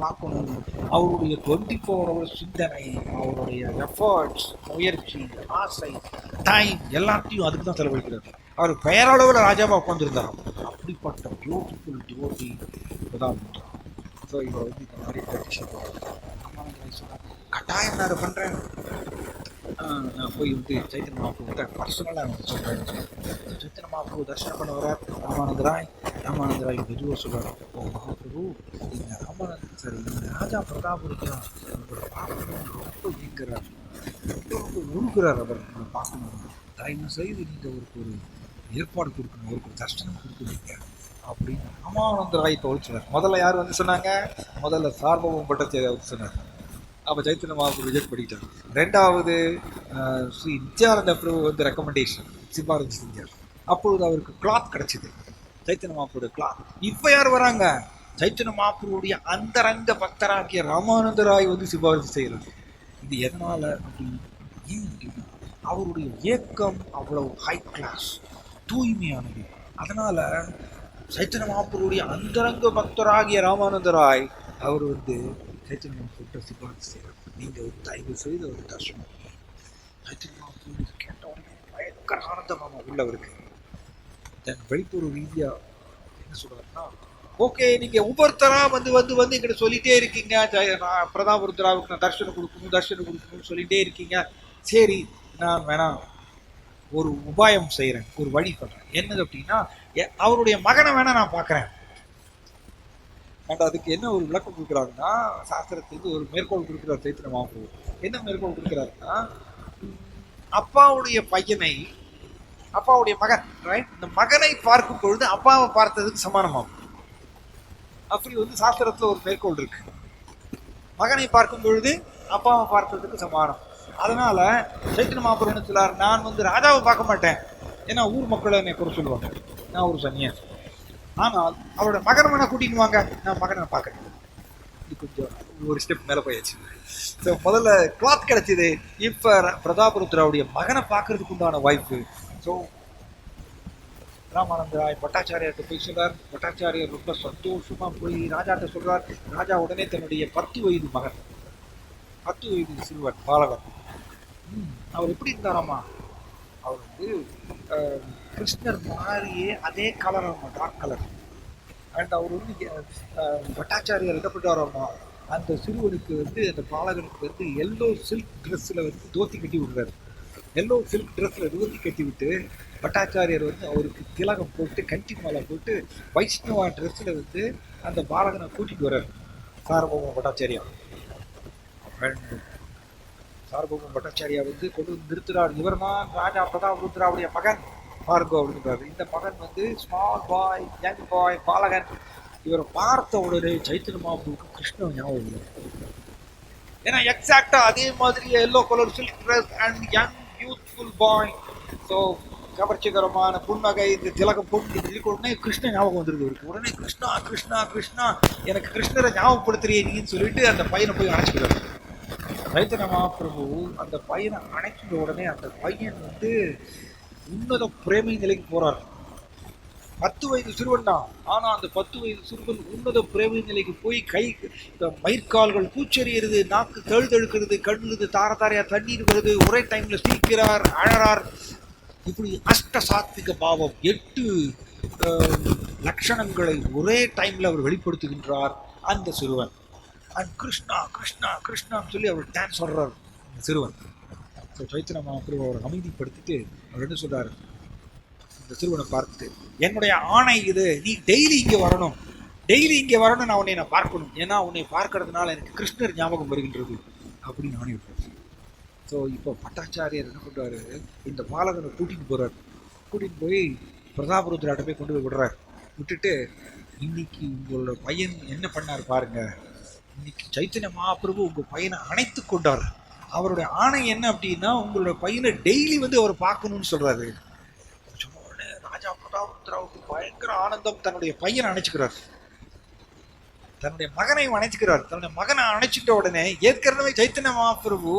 பார்க்கணும், அவருடைய 24 hours சிந்தனை, அவருடைய எஃபர்ட்ஸ், முயற்சி, ஆசை, டைம் எல்லாத்தையும் அதுக்கு தான் செலவழிக்கிறார். அவர் பெயரளவில் ராஜாவா உட்காந்துருந்தார். அப்படிப்பட்ட பியூட்டிஃபுல் டிவோட்டி பிரதாபருத்ரா. ஸோ இவர் வந்து இந்த மாதிரி கட்டாயம் நான் பண்றேன், நான் போய் வந்து சைத்தன்ய மகாபிரபுட்ட பர்சனலாக வந்து சொல்கிறேன். சைத்தன்ய மகாபிரபு தரிசனம் பண்ண வரார். ராமானந்தராய் மெதுவாக சொல்கிறார், ஓ மகாபிரபு, இந்த ராமானந்தர் சரி, இந்த ராஜா பிரதாபருத்ரா உங்களை பார்க்கணும் ரொம்ப இயங்குறார், ரொம்ப உருகுறார், அவர் உங்களை பார்க்கணும், தயவு செய்து நீங்கள் அவருக்கு ஒரு ஏற்பாடு கொடுக்கணும், அவருக்கு ஒரு தரிசனம் கொடுக்குறீங்க அப்படின்னு ராமானந்தராய் இப்போ சொன்னார். முதல்ல யார் வந்து சொன்னாங்க, முதல்ல சார்பவம் பட்டத்தை வந்து சொன்னார். அப்போ சைத்தன்ய மகாபிரபு ரிஜெக்ட் பண்ணிட்டார். ரெண்டாவது ஸ்ரீ நித்யானந்த பிரபு வந்து ரெக்கமெண்டேஷன் சிபாரிசு செஞ்சார். அப்பொழுது அவருக்கு கிளாத் கிடைச்சிது, சைத்தன்ய மகாபிரபுடைய கிளாத். இப்போ யார் வராங்க, சைத்தன்ய மகாபிரபுடைய அந்தரங்க பக்தராகிய ராமானந்தராய் வந்து சிபாரிசு செய்கிறது. இது எதனால அப்படின்னு, ஏன் அப்படின்னா அவருடைய இயக்கம் அவ்வளவு ஹை கிளாஸ், தூய்மையானது. அதனால சைத்தன்ய மகாபிரபுடைய அந்தரங்க பக்தராகிய ராமானந்தராய் அவர் வந்து சைத்தன்ய மகாபிரபுட்ட சிபாரிசு செய்கிறார், நீங்கள் ஒரு தயவு செய்து ஒரு தர்ஷனம். சைத்தன்ய மகாபிரபு கேட்ட உடனே பயங்கர ஆனந்தமாக உள்ளவருக்கு. தென் வெளிப்புற ரீதியாக என்ன சொல்கிறாருன்னா, ஓகே நீங்கள் ஒவ்வொருத்தராக வந்து வந்து வந்து எங்கிட்ட சொல்லிகிட்டே இருக்கீங்க, பிரதாபருத்ராவுக்கு நான் தர்ஷனம் கொடுக்கணும்னு சொல்லிகிட்டே இருக்கீங்க, சரி நான் வேணா ஒரு உபாயம் செய்கிறேன், ஒரு வழி பண்ணுறேன். என்னது அப்படின்னா, அவருடைய மகனை வேணா நான் பார்க்குறேன். அண்ட் அதுக்கு என்ன ஒரு விளக்கம் கொடுக்குறாருன்னா, சாஸ்திரத்துக்கு ஒரு மேற்கோள் கொடுக்குறார் சைத்தன்ய மகாபிரபு. என்ன மேற்கோள் கொடுக்குறாருன்னா, அப்பாவுடைய பையனை, அப்பாவுடைய மகன், ரைட், இந்த மகனை பார்க்கும் பொழுது அப்பாவை பார்த்ததுக்கு சமானமாகும். அப்படி வந்து சாஸ்திரத்துல ஒரு மேற்கோள் இருக்கு, மகனை பார்க்கும் பொழுது அப்பாவை பார்த்ததுக்கு சமானம். அதனால சைத்தன்ய மகாபிரபு சொல்லார், நான் வந்து ராஜாவை பார்க்க மாட்டேன், ஏன்னா ஊர் மக்கள் என்னை குறை சொல்லுவாங்க, நான் ஒரு சன்னியாசி. ஆனால் அவரோட மகனை வேணா கூட்டின்னு வாங்க, நான் மகனை பார்க்குறேன். இது கொஞ்சம் ஒரு ஸ்டெப் மேலே போயாச்சு. ஸோ முதல்ல கிளாத் கிடைச்சிது. இப்போ பிரதாபருத்ராவுடைய மகனை பார்க்கறதுக்கு உண்டான வாய்ப்பு. ஸோ ராமானந்த ராய் பட்டாச்சாரியார்கிட்ட போய் சொல்றார். பட்டாச்சாரியார் ரொம்ப சந்தோஷமா போய் ராஜாட்ட சொல்றார். ராஜா உடனே தன்னுடைய 10 வயது மகன், 10 வயது சிறுவன் பாலகன், அவர் எப்படி இருந்தாராமா, அவர் வந்து கிருஷ்ணர் மாதிரியே அதே கலர் ஆமா, டார்க் கலர். அண்ட் அவர் வந்து பட்டாச்சாரியார் என்ன பண்ணுறாராமா, அந்த சிறுவனுக்கு வந்து அந்த பாலகனுக்கு வந்து எல்லோ சில்க் ட்ரெஸ்ஸில் வந்து தோத்தி கட்டி விடுறாரு. எல்லோ சில்க் ட்ரெஸ்ஸில் தோத்தி கட்டி விட்டு பட்டாச்சாரியார் வந்து அவருக்கு திலகம் போட்டு கண்டி மாலை போட்டு வைஷ்ணவா ட்ரெஸ்ஸில் வந்து அந்த பாலகனை கூட்டிகிட்டு வர்றார். சார்பௌம பட்டாச்சாரியா சார்பௌம பட்டாச்சாரியா வந்து கொண்டு வந்து நிறுத்துறார். இவர் தான் ராஜா பிரதாபருத்ராவுடைய மகன் பார்கோ அப்படின்றாரு. இந்த மகன் வந்து ஸ்மால் பாய், யங் பாய், பாலகன். இவரை பார்த்த உடனே சைத்தன்ய மகாபிரபுவுக்கு கிருஷ்ணன் ஞாபகம் இல்லை. ஏன்னா எக்ஸாக்டா அதே மாதிரி yellow colour silk dress and young youthful bye. So கவர்ச்சிகரமான புன்னகை, இந்த திலகம் போட்டு உடனே கிருஷ்ண ஞாபகம் வந்துருக்கு இவருக்கு. உடனே கிருஷ்ணா கிருஷ்ணா கிருஷ்ணா எனக்கு கிருஷ்ணரை ஞாபகப்படுத்துறீங்கன்னு சொல்லிட்டு அந்த பையனை போய் அணைச்சிக்கிறாரு. சைத்தன்ய மகாபிரபு அந்த பையனை அணைச்சிட்ட உடனே அந்த பையன் வந்து உன்னத பிரேமை நிலைக்கு போறார். 10 வயது சிறுவன் தான். ஆனா அந்த 10 வயது சிறுவன் உன்னத பிரேமை நிலைக்கு போய் கை மயிர்கால்கள் பூச்செறிகிறது, நாக்கு தழுதழுக்கிறது, கண்ணுது தார தாரையா தண்ணீர் வருது, ஒரே டைம்ல சிரிக்கிறார், அழறார். இப்படி அஷ்ட சாத்விக பாவம் 8 லட்சணங்களை ஒரே டைம்ல அவர் வெளிப்படுத்துகின்றார் அந்த சிறுவன். அண்ட் கிருஷ்ணா கிருஷ்ணா கிருஷ்ணான்னு சொல்லி அவர் டான்ஸ் ஆடுறார் அந்த சிறுவன். ஸோ சைத்தன்ய மகாபிரபு அவரை அமைதிப்படுத்திட்டு அவர் என்ன சொல்றாரு, இந்த சிறுவனை பார்த்துட்டு, என்னுடைய ஆணை இது, நீ டெய்லி இங்கே வரணும், டெய்லி இங்கே வரணும், நான் உன்னை பார்க்கணும், ஏன்னா உன்னை பார்க்கறதுனால எனக்கு கிருஷ்ணர் ஞாபகம் வருகின்றது அப்படின்னு ஆணை விட்டார். ஸோ இப்போ பட்டாச்சாரியார் என்ன பண்ணுறாரு, இந்த பாலகனை கூட்டிகிட்டு போகிறார். கூட்டிகிட்டு போய் பிரதாபருத்ராட்ட போய் கொண்டு போய் விடுறார். விட்டுட்டு, இன்னைக்கு உங்களோட பையன் என்ன பண்ணார் பாருங்க, இன்னைக்கு சைத்தன்ய மகாபிரபு உங்கள் பையனை அணைத்து கொண்டார். அவருடைய ஆணை என்ன அப்படின்னா, உங்களோட பையனை டெய்லி வந்து அவர் பார்க்கணும்னு சொல்கிறாரு. சொன்ன உடனே ராஜா பிரதாபருத்ராவுக்கு பயங்கர ஆனந்தம். தன்னுடைய பையனை அணைச்சிக்கிறார், தன்னுடைய மகனை அணைச்சிக்கிறார். தன்னுடைய மகனை அணைச்சிட்ட உடனே ஏற்கனவே சைத்தன்ய மகாபிரபு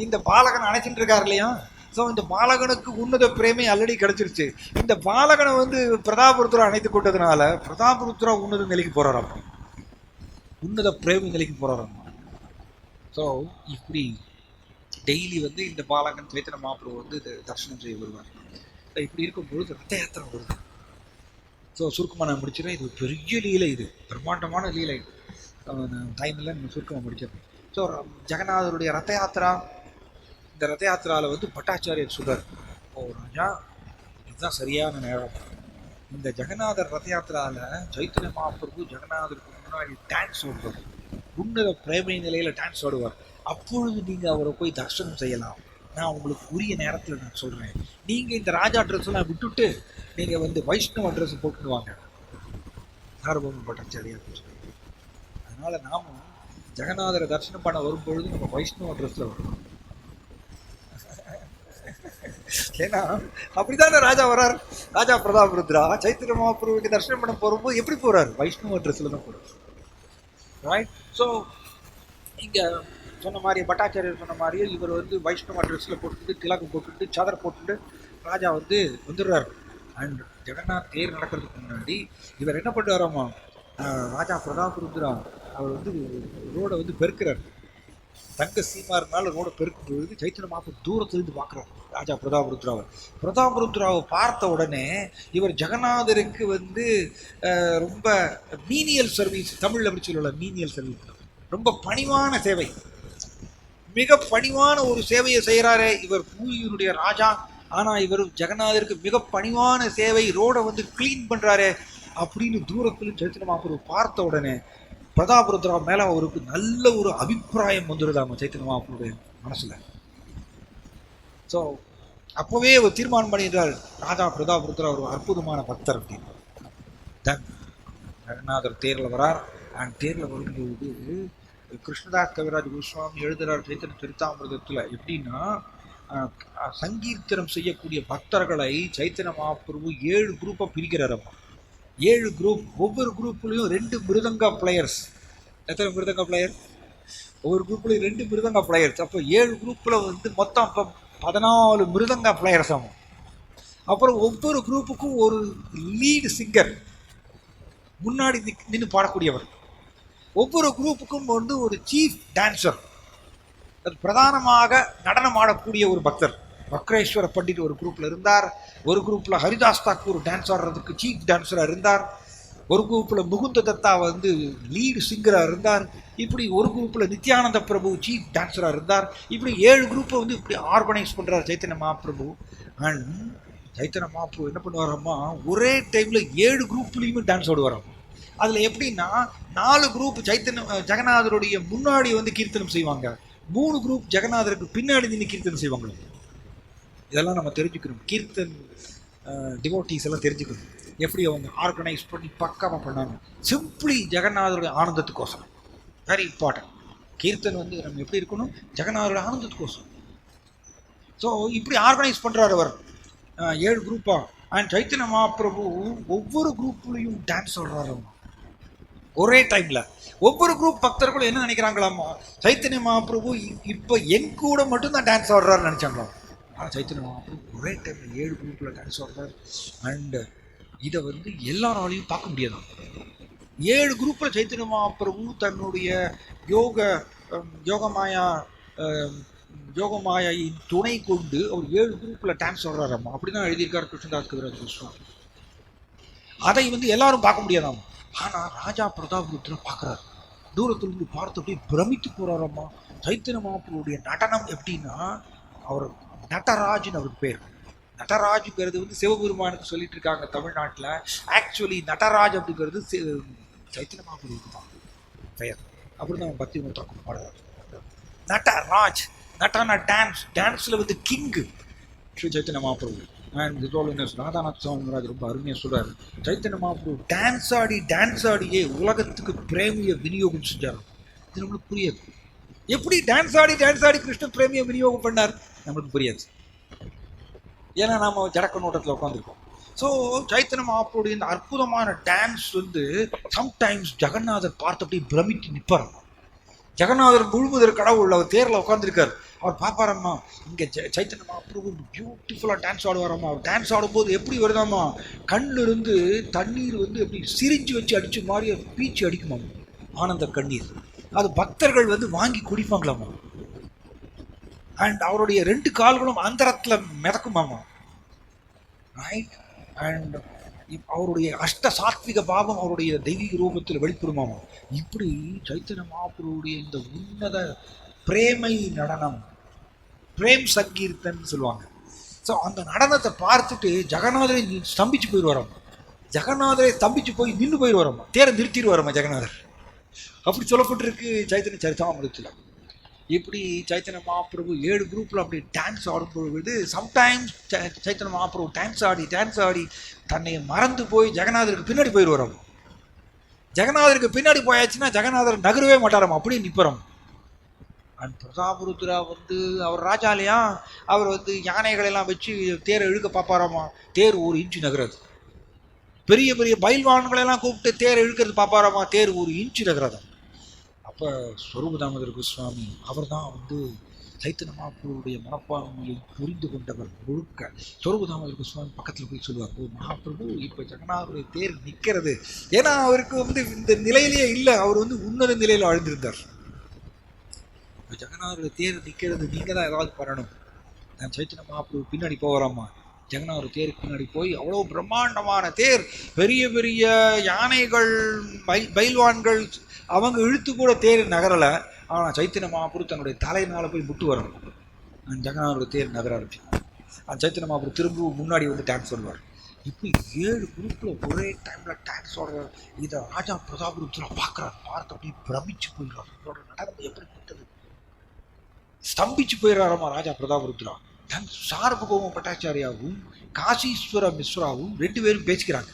இந்த பாலகனை அணைச்சிட்டு இருக்கார் இல்லையா. ஸோ இந்த பாலகனுக்கு உன்னத பிரேமை ஆல்ரெடி கிடைச்சிருச்சு. இந்த பாலகனை வந்து பிரதாபருத்ரா அணைத்து கொண்டதுனால பிரதாபருத்ரா உன்னத நிலைக்கு போறாராம், உன்னத பிரேமி நிலைக்கு போறாராம். ஸோ இப்படி டெய்லி வந்து இந்த பாலகன் சைத்தன்ய மகாபிரபு வந்து தரிசனம் செய்ய வருவார். இப்படி இருக்கும்பொழுது ரத்த யாத்திரை வருது. ஸோ சுருக்கமாக நான் முடிச்சிடறேன். இது பெரிய லீலை, இது பிரம்மாண்டமான லீலை. டைமில் நம்ம சுருக்கமாக முடிச்சிடறேன். ஸோ ஜெகநாதருடைய ரத்த யாத்திரா, இந்த ரத்த யாத்திராவில் வந்து பட்டாச்சாரியர் சொல்றார், ஓ ராஜா இதுதான் சரியான நேரம். இந்த ஜெகநாதர் ரத்த யாத்திராவில் சைத்தன்ய மகாபிரபு ஜெகநாதருக்கு முன்னாடி டான்ஸ் ஆடுவார், உன்னத பிரேமை நிலையில் டான்ஸ் ஆடுவார். அப்பொழுது நீங்கள் அவரை போய் தரிசனம் செய்யலாம். நான் உங்களுக்கு உரிய நேரத்தில் நான் சொல்கிறேன். நீங்கள் இந்த ராஜா ட்ரெஸ்லாம் விட்டுட்டு நீங்கள் வந்து வைஷ்ணவ ட்ரெஸ் போட்டுடுவாங்க சார்பௌம பட்டாச்சாரியார். அதனால் நாம் ஜெகநாதரை தரிசனம் பண்ண வரும்பொழுது நம்ம வைஷ்ணவ ட்ரெஸ்ஸில் வரணும். ஏன்னா அப்படித்தானே ராஜா வர்றார். ராஜா பிரதாபருத்ரா சைத்தன்ய மகாபிரபுவுக்கு தரிசனம் பண்ண போகும்போது எப்படி போகிறார், வைஷ்ணவ ட்ரெஸ்ஸில் தான் போகிறார். ரைட். ஸோ இங்கே சொன்ன மாதிரி பட்டாச்சாரியர் சொன்ன மாதிரியே இவர் வந்து வைஷ்ணவ ட்ரெஸ்ஸில் போட்டுட்டு திலகம் போட்டுட்டு சதர் போட்டுட்டு ராஜா வந்து வந்துடுறாரு. அண்ட் ஜெகநாத் தேர் நடக்கிறதுக்கு முன்னாடி இவர் என்ன பண்ணுறாராமா, ராஜா பிரதாபருத்ரா அவர் வந்து ரோடை வந்து பெருக்கிறார். தங்க சீமாருனால ரோடை பெருக்கும் பொழுது சைத்தன்ய மகாபிரபு தூரத்துலேருந்து பார்க்குறார் ராஜா பிரதாபருத்ராவை. பிரதாபருத்ராவை பார்த்த உடனே இவர் ஜெகநாதருக்கு வந்து ரொம்ப மீனியல் சர்வீஸ், தமிழில் அப்படி சொல்லல, மீனியல் சர்வீஸ், ரொம்ப பணிவான சேவை, மிக பணிவான ஒரு சேவையை செய்கிறாரே இவர், பூரியினுடைய ராஜா. ஆனால் இவர் ஜெகநாதருக்கு மிக பணிவான சேவை, ரோடை வந்து க்ளீன் பண்ணுறாரு அப்படின்னு தூரத்தில் சைத்தன்ய மகாபிரபு பார்த்த உடனே பிரதாபருத்ரா மேலே அவருக்கு நல்ல ஒரு அபிப்பிராயம் வந்துடுதாம சைத்தன்ய மகாபிரபுடைய மனசில். ஸோ அப்போவே அவர் தீர்மானம் பண்ணிடுறார், ராஜா பிரதாபருத்ரா ஒரு அற்புதமான பக்தர் அப்படின்னு. தென் ஜெகநாதர் தேரில் வரார். அண்ட் தேரில் வரும்போது கிருஷ்ணதாஸ் கவிராஜ் கோஸ்வாமி எழுதுகிறார் சைத்தன்ய சரிதாமிர்தத்தில். எப்படின்னா, சங்கீர்த்தனம் செய்யக்கூடிய பக்தர்களை சைத்தன்ய மகாபிரபு 7 குரூப்பாக பிரிக்கிறார். 7 குரூப், ஒவ்வொரு குரூப்லேயும் 2 மிருதங்க பிளேயர்ஸ். எத்தனை மிருதங்க பிளேயர்? ஒவ்வொரு குரூப்ல 2 மிருதங்க பிளேயர்ஸ். அப்போ 7 குரூப்ல வந்து மொத்தம் அப்போ 14 மிருதங்க பிளேயர்ஸ் ஆகும். அப்புறம் ஒவ்வொரு குரூப்புக்கும் ஒரு லீடு சிங்கர், முன்னாடி நின்று பாடக்கூடியவர். ஒவ்வொரு குரூப்புக்கும் வந்து ஒரு சீஃப் டான்சர், அது பிரதானமாக நடனம் ஆடக்கூடிய ஒரு பக்தர். வக்ரேஸ்வர பண்டிட் ஒரு குரூப்ல இருந்தார். ஒரு குரூப்ல ஹரிதாஸ் தாக்கூர் டான்ஸ் ஆடுறதுக்கு சீஃப் டான்ஸரா இருந்தார். ஒரு குரூப்ல முகுந்த தத்தா வந்து லீடு சிங்கரா இருந்தார். இப்படி ஒரு குரூப்ல நித்யானந்த பிரபு சீஃப் டான்ஸரா இருந்தார். இப்படி 7 குரூப்பை வந்து இப்படி ஆர்கனைஸ் பண்றார் சைத்தன்ய மகாபிரபு. அண்ட் சைத்தன்ய மகாபிரபு என்ன பண்ணுவாராம்மா, ஒரே டைம்ல 7 குரூப்லயுமே டான்ஸ் ஆடுவாராம். அதுல எப்படின்னா 4 குரூப் சைத்தன்ய ஜெகநாதருடைய முன்னாடி வந்து கீர்த்தனம் செய்வாங்க, 3 குரூப் ஜெகநாதருக்கு பின்னாடி நின்று கீர்த்தனம் செய்வாங்க. இதெல்லாம் நம்ம தெரிஞ்சுக்கணும். கீர்த்தன் டிவோட்டீஸ் எல்லாம் தெரிஞ்சுக்கணும் எப்படி அவங்க ஆர்கனைஸ் பண்ணி பக்காவாக பண்ணாங்க. சிம்பிளி ஜெகநாதருடைய ஆனந்தத்துக்கோசரம், வெரி இம்பார்ட்டன்ட். கீர்த்தன் வந்து நம்ம எப்படி இருக்கணும், ஜெகநாதருடைய ஆனந்தத்துக்கோசரம். ஸோ இப்படி ஆர்கனைஸ் பண்ணுறாரு அவர் 7 குரூப்பா. அண்ட் சைத்தன்ய மகாபிரபு ஒவ்வொரு குரூப்லையும் டான்ஸ் ஆடுறாரு ஒரே டைம்ல. ஒவ்வொரு குரூப் பக்தர்களும் என்ன நினைக்கிறாங்களாமா, சைத்தன்ய மகாபிரபு இப்போ என் கூட மட்டும்தான் டான்ஸ் ஆடுறாருன்னு நினைச்சாங்களாம். ஆனால் சைத்தன்ய மகாபிரபு ஒரே டைம்ல 7 குரூப்ல டான்ஸ் ஆடுறாரு. அண்ட் இதை வந்து எல்லாராலையும் பார்க்க முடியாதான். 7 குரூப்ல சைத்தன்ய மகாபிரபு தன்னுடைய யோகமாயின் துணை கொண்டு அவர் 7 குரூப்ல டான்ஸ் ஆடுறாராமா. அப்படிதான் எழுதியிருக்காரு கிருஷ்ணதாஸ் கவிராஜ் கோஸ்வாமி. அதை வந்து எல்லாரும் பார்க்க முடியாதாமா. ஆனா ராஜா பிரதாபருத்ரா பார்க்குறாரு. தூரத்திலிருந்து பார்த்து அப்படியே பிரமித்து போறாராமா. சைத்தன்ய மகாபிரபுடைய நடனம் எப்படின்னா, அவர் நடராஜ்னு அவருக்கு பேர். நடராஜுங்கிறது வந்து சிவபெருமானுக்கு சொல்லிட்டு இருக்காங்க தமிழ்நாட்டில். ஆக்சுவலி நடராஜ் அப்படிங்கிறது சைத்தன்ய மகாபிரபுக்கு தான் பெயர். அப்படி தான் பக்தி தாக்கம் பாடுறாரு. நடராஜ், நடன டான்ஸ்ல வந்து king Sri Chaitanya Mahaprabhu. And this Radhanath சுவாமிராஜ் ரொம்ப அருமையாக சொல்றாரு, சைத்தன்ய மகாபிரபு டான்ஸ் ஆடியே உலகத்துக்கு பிரேமியை விநியோகம் செஞ்சார். இது நம்மளுக்கு புரியாது. எப்படி டான்ஸ் ஆடி கிருஷ்ண பிரேமியை விநியோகம் பண்ணார் நம்மளுக்கு புரியாது. ஏன்னா நம்ம ஜடக்க நோட்டத்தில் உட்காந்துருக்கோம். ஸோ சைத்தன்ய மகாபிரபுடைய இந்த அற்புதமான டான்ஸ் வந்து சம்டைம்ஸ் ஜெகநாதர் பார்த்து அப்படியே பிரமித்து நிற்பார். ஜெகநாதர் முழுமுதற் கடவுள், அவர் தேரில் உட்காந்துருக்கார். அவர் பார்ப்பாரம்மா, இங்கே சைத்தன்ய மகாபிரபு பியூட்டிஃபுல்லாக டான்ஸ் ஆடுவாரம்மா. அவர் டான்ஸ் ஆடும்போது எப்படி வருதாம்மா, கண்ணிலிருந்து தண்ணீர் வந்து எப்படி சிரிஞ்சு வச்சு அடிச்ச மாதிரி பீச்சு அடிக்குமாம், ஆனந்த கண்ணீர். அது பக்தர்கள் வந்து வாங்கி குடிப்பாங்களாமா. அண்ட் அவருடைய 2 கால்களும் அந்தரத்தில் மிதக்குமாமா. ரைட். அண்ட் அவருடைய அஷ்ட சாத்விக பாவம் அவருடைய தெய்வீக ரூபத்தில் வெளிப்படுமாமா. இப்படி சைத்தன்ய மகாபிரபுடைய இந்த உன்னத பிரேமை நடனம், பிரேம் சங்கீர்த்தன் சொல்லுவாங்க. ஸோ அந்த நடனத்தை பார்த்துட்டு ஜெகநாதரை ஸ்தம்பிச்சு போயிடுவாராம். ஜெகநாதரை ஸ்தம்பிச்சு போய் நின்று போயிடுவாராம்மா, தேரை நிறுத்திடுவாராம்மா ஜெகநாதர். அப்படி சொல்லப்பட்டிருக்கு சைத்தன்ய சரிதாமிரத்தில். இப்படி சைத்தன்ய மகாபிரபு 7 குரூப்பில் அப்படி டான்ஸ் ஆடும்பொழுது சம்டைம்ஸ் சைத்தன்ய மகாபிரபு டான்ஸ் ஆடி தன்னை மறந்து போய் ஜெகநாதருக்கு பின்னாடி போயிடுவாராம். ஜெகநாதருக்கு பின்னாடி போயாச்சுன்னா ஜெகநாதர் நகரவே மாட்டாராம், அப்படியே நிற்பறாம். அண்ட் பிரதாபருத்ரா வந்து அவர் ராஜாலையா, அவர் வந்து யானைகளெல்லாம் வச்சு தேரை இழுக்க பார்ப்பாராமா. தேர் 1 இன்ச்சு நகராது. பெரிய பெரிய பயில்வான்களெல்லாம் கூப்பிட்டு தேரை இழுக்கிறது பார்ப்பாராமா. தேர் 1 இன்ச்சு நகராதான். அப்போ ஸ்வரூப தாமோதர கோஸ்வாமி அவர் தான் வந்து சைத்தன்ய மகாபிரபுடைய மனப்பான்மையை புரிந்து கொண்டவர் முழுக்க. ஸ்வரூப தாமோதர கோஸ்வாமி பக்கத்தில் போய் சொல்லுவார், ஓ மகாபிரபு இப்போ ஜெகநாதருடைய தேர் நிற்கிறது. ஏன்னா அவருக்கு வந்து இந்த நிலையிலேயே இல்லை, அவர் வந்து உன்னத நிலையில் ஆழ்ந்திருந்தார். இப்போ ஜெகநாதருடைய தேர் நிற்கிறது, நீங்கள் தான் ஏதாவது பண்ணணும். நான் சைத்தன்ய மகாபிரபு பின்னாடி போகிறாமா. ஜெகநாதர் தேருக்கு பின்னாடி போய் அவ்வளோ பிரம்மாண்டமான தேர், பெரிய பெரிய யானைகள் பயில்வான்கள் அவங்க இழுத்து கூட தேர் நகரலை. ஆனால் சைத்தன்ய மகாபிரபு தன்னுடைய தலையினால் போய் முட்டு வரணும். ஜெகநாதருடைய தேர் நகர ஆரம்பிச்சு. சைத்தன்ய மகாபிரபு திரும்பவும் முன்னாடி வந்து டான்ஸ் ஆடுவார். இப்படி 7 குரூப்பில் ஒரே டைமில் டான்ஸ் ஆடுறார். இதை ராஜா பிரதாபருத்ரா பார்க்குறாரு. பார்த்து அப்படியே பிரமிச்சு போயிடுறார். இதோட நடனம் எப்படிப்பட்டது, ஸ்தம்பிச்சு போயிடுறாராமா ராஜா பிரதாபருத்ரா. சார்வபௌம பட்டாச்சாரியாவும் காசீஸ்வர மிஸ்ராவும் 2 பேரும் பேசிக்கிறாங்க.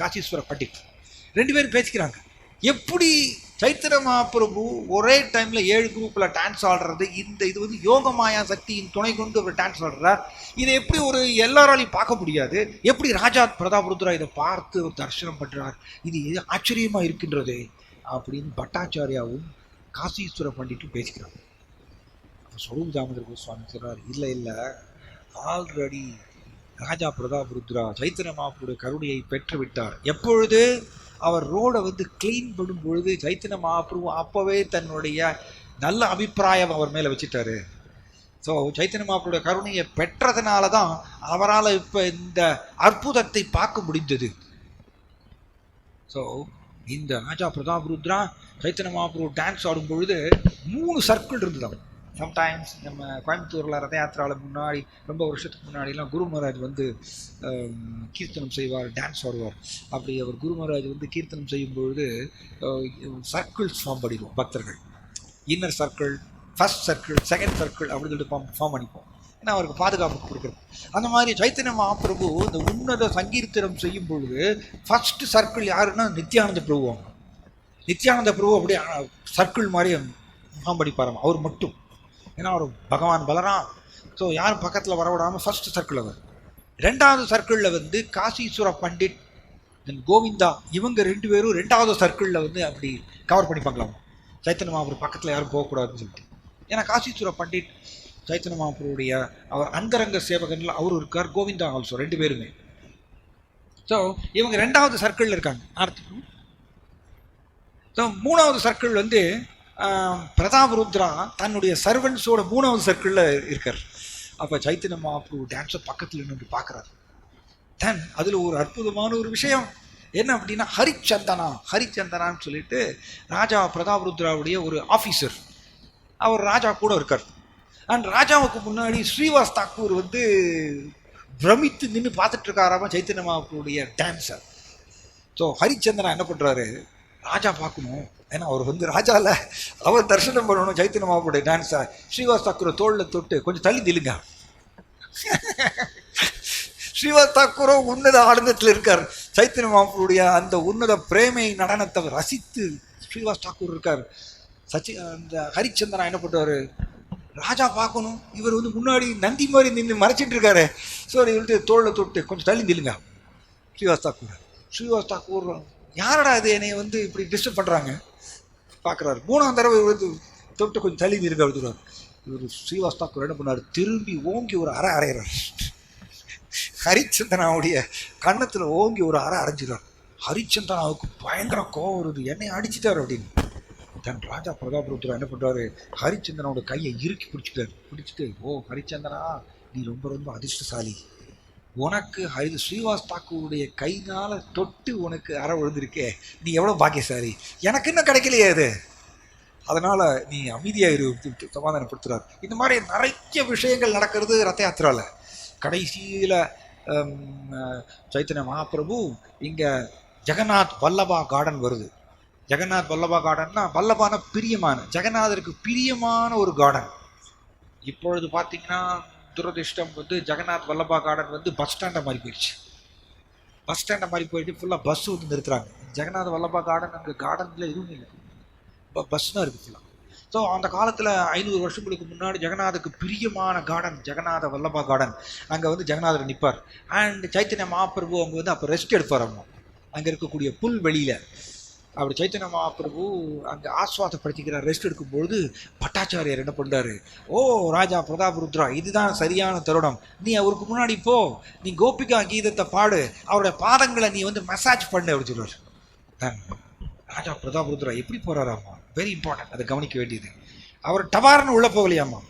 காசீஸ்வர பண்டிட் 2 பேரும் பேசிக்கிறாங்க. எப்படி சைத்தன்ய மகாபிரபு ஒரே டைம்ல 7 குரூப்ல டான்ஸ் ஆடுறது, இது வந்து யோகமாயா சக்தியின் துணை கொண்டு அவர் டான்ஸ் ஆடுறார். இதை எப்படி ஒரு எல்லாராலையும் பார்க்க முடியாது. எப்படி ராஜா பிரதாபருத்ரா இதை பார்த்து ஒரு தரிசனம் பண்றார். இது ஆச்சரியமா இருக்கின்றது அப்படின்னு பட்டாச்சாரியாவும் காசீஸ்வர பண்டிட்டும் பேசிக்கிறாங்க. அப்போ ஸ்வரூப தாமோதர கோஸ்வாமி சொல்றாரு, இல்லை இல்லை, ஆல்ரெடி ராஜா பிரதாபருத்ரா சைத்தன்ய மகாபிரபுடைய கருணையை பெற்று விட்டார். எப்பொழுது அவர் ரோடை வந்து கிளீன் பண்ணும் பொழுது சைத்தன்ய மகாபிரபு அப்போவே தன்னுடைய நல்ல அபிப்பிராயம் அவர் மேலே வச்சுட்டாரு. ஸோ சைத்தன்ய மகாபிரபுடைய கருணையை பெற்றதுனால தான் அவரால் இப்போ இந்த அற்புதத்தை பார்க்க முடிந்தது. ஸோ இந்த ராஜா பிரதாபருத்ரா சைத்தன்ய மகாபிரபு டான்ஸ் ஆடும் பொழுது 3 சர்க்கிள் இருந்தது. சம்டைம்ஸ் நம்ம கோயம்புத்தூரில் ரத யாத்திராவில் முன்னாடி ரொம்ப வருஷத்துக்கு முன்னாடிலாம் குரு மகாராஜ் வந்து கீர்த்தனம் செய்வார், டான்ஸ் ஆடுவார். அப்படி அவர் குரு மகாராஜ் வந்து கீர்த்தனம் செய்யும் பொழுது சர்க்கிள்ஸ் ஃபார்ம் பண்ணிடுவோம் பக்தர்கள். Inner circle, first circle, second circle அப்படின்னு சொல்லிட்டு ஃபார்ம் பண்ணிப்போம். ஏன்னா அவருக்கு பாதுகாப்பு கொடுக்குறது. அந்த மாதிரி சைத்தன்ய மகாபிரபு இந்த உன்னத சங்கீர்த்தனம் செய்யும் பொழுது ஃபர்ஸ்ட் சர்க்கிள் யாருன்னா நித்யானந்த பிரபு. நித்யானந்த பிரபு அப்படியே சர்க்கிள் மாதிரி ஃபார்ம் பண்ணிப்பாராம் அவர் மட்டும். ஏன்னா அவர் பகவான் பலராம். ஸோ யாரும் பக்கத்தில் வரவிடாமல் ஃபர்ஸ்ட் சர்க்கிள் அவர். 2வது சர்க்கிளில் வந்து காசீஸ்வர பண்டிட் தென் கோவிந்தா, இவங்க 2 பேரும் 2வது சர்க்கிளில் வந்து அப்படி கவர் பண்ணிப்பாங்களாம். சைத்தன்ய மகாபிரபு பக்கத்தில் யாரும் போகக்கூடாதுன்னு சொல்லிட்டு. ஏன்னா காசீஸ்வர பண்டிட் சைத்தன்ய மகாபிரபுடைய அவர் அந்தரங்க சேவகன்ல அவரும் இருக்கார், கோவிந்தா ஆல்சோ, 2 பேருமே. ஸோ இவங்க 2வது சர்க்கிளில் இருக்காங்க. அடுத்து ஸோ 3வது சர்க்கிள் வந்து பிரதாபருத்ரா தன்னுடைய சர்வன்ஸோட 3வது சர்க்கிளில் இருக்கார். அப்போ சைத்தன்ய மகாபிரபு டான்ஸை பக்கத்தில் நின்று பார்க்குறாரு. தென் அதில் ஒரு அற்புதமான ஒரு விஷயம் என்ன அப்படின்னா, ஹரிச்சந்தனான்னு சொல்லிட்டு ராஜா பிரதாபருத்ராவுடைய ஒரு ஆஃபீஸர், அவர் ராஜா கூட இருக்கார். அண்ட் ராஜாவுக்கு முன்னாடி ஸ்ரீவாஸ் தாக்கூர் வந்து பிரமித்து நின்று பார்த்துட்டு இருக்காராம சைத்தன்ய மகாபிரபுடைய டான்ஸை. ஸோ ஹரிச்சந்திரா என்ன பண்ணுறாரு, ராஜா பார்க்கணும், ஏன்னா அவர் வந்து ராஜாவில் அவர் தரிசனம் பண்ணணும் சைத்தன்ய மகாபிரபுடைய டான்ஸை. ஸ்ரீவாஸ் தாக்கூரை தோளில் தொட்டு கொஞ்சம் தள்ளி நில்லுங்க. ஸ்ரீவாஸ் தாக்கூரும் உன்னத ஆனந்தத்தில் இருக்கார். சைத்தன்ய மகாபிரபுடைய அந்த உன்னத பிரேமை நடனத்தை ரசித்து ஸ்ரீவாஸ் தாக்கூர் இருக்கார். அந்த ஹரிச்சந்திரா என்ன பண்ணுறாரு, ராஜா பார்க்கணும், இவர் வந்து முன்னாடி நந்தி மாதிரி நின்று மறைச்சிட்டு இருக்காரு. ஸோ இவர்கிட்ட தோளில் தொட்டு கொஞ்சம் தள்ளி நில்லுங்க. ஸ்ரீவாஸ் தாக்கூர் யாரடா இது என்னை வந்து இப்படி டிஸ்டர்ப் பண்ணுறாங்க பார்க்குறாரு. 3ஆம் தடவை வந்து தொட்டு கொஞ்சம் தள்ளி நிற்க எடுத்துறாரு. இவர் ஸ்ரீவாஸ் தாக்கூர் என்ன பண்ணார், திரும்பி ஓங்கி ஒரு அறையிறார். ஹரிச்சந்திரனாவுடைய கன்னத்தில் ஓங்கி ஒரு அரைஞ்சிடார். ஹரிச்சந்திரனாவுக்கு பயங்கர கோவம் வருது, என்னை அடிச்சிட்டார் அப்படின்னு. தன் ராஜா பிரதாபருத்ரா என்ன பண்ணுறாரு, ஹரிச்சந்திரனோட கையை இறுக்கி பிடிச்சிட்டு, ஓ ஹரிச்சந்திரனா, நீ ரொம்ப ரொம்ப அதிர்ஷ்டசாலி, உனக்கு ஸ்ரீவாஸ் தாக்கூருடைய கைனால் தொட்டு உனக்கு அறை விழுந்திருக்கே, நீ எவ்வளோ பாக்கியசாலி, எனக்கு இன்னும் கிடைக்கலையே அது, அதனால் நீ அமைதியாக சமாதானப்படுத்துகிறார். இந்த மாதிரி நிறைய விஷயங்கள் நடக்கிறது ரத யாத்திராவில். கடைசியில் சைத்தன்ய மகாபிரபு இங்கே ஜெகநாத் வல்லபா கார்டன் வருது. ஜெகநாத் வல்லபா கார்டன்னா வல்லபான பிரியமான, ஜெகநாதருக்கு பிரியமான ஒரு கார்டன். இப்பொழுது பார்த்தீங்கன்னா துரதிர்ஷ்டம் வந்து ஜெகநாத் வல்லபா கார்டன் வந்து பஸ் ஸ்டாண்டை மாதிரி போயிடுச்சு. பஸ் ஸ்டாண்டை மாதிரி போயிட்டு ஃபுல்லாக பஸ் வந்து நிறுத்துறாங்க. ஜெகநாத் வல்லபா கார்டன் அங்கே கார்டனில் எதுவும் இல்லை, பஸ் தான் இருக்குது ஃபுல்லாக. ஸோ அந்த காலத்தில் 500 வருஷங்களுக்கு முன்னாடி ஜெகநாதருக்கு பிரியமான கார்டன் ஜெகநாத வல்லபா கார்டன். அங்கே வந்து ஜெகநாதர் நிற்பார். அண்ட் சைத்தன்ய மகாபிரபு அவங்க வந்து அப்போ ரெஸ்ட் எடுப்பார். அங்கே இருக்கக்கூடிய புல் வெளியில் அப்படி சைத்தன்ய மகாபிரபு அங்கே ஆஸ்வாதப்படுத்திக்கிறார். ரெஸ்ட் எடுக்கும்பொழுது பட்டாச்சாரியார் என்ன பண்ணுறாரு, ஓ ராஜா பிரதாபருத்ரா, இதுதான் சரியான தருணம், நீ அவருக்கு முன்னாடி போ, நீ கோபிகா கீதத்தை பாடு, அவருடைய பாதங்களை நீ வந்து மசாஜ் பண்ணு அப்படின்னு சொல்லுவார். ராஜா பிரதாபருத்ரா எப்படி போகிறாராம்மா, வெரி இம்பார்ட்டன்ட், அதை கவனிக்க வேண்டியது. அவர் டபார்னு உள்ளே போகலையாம்மா.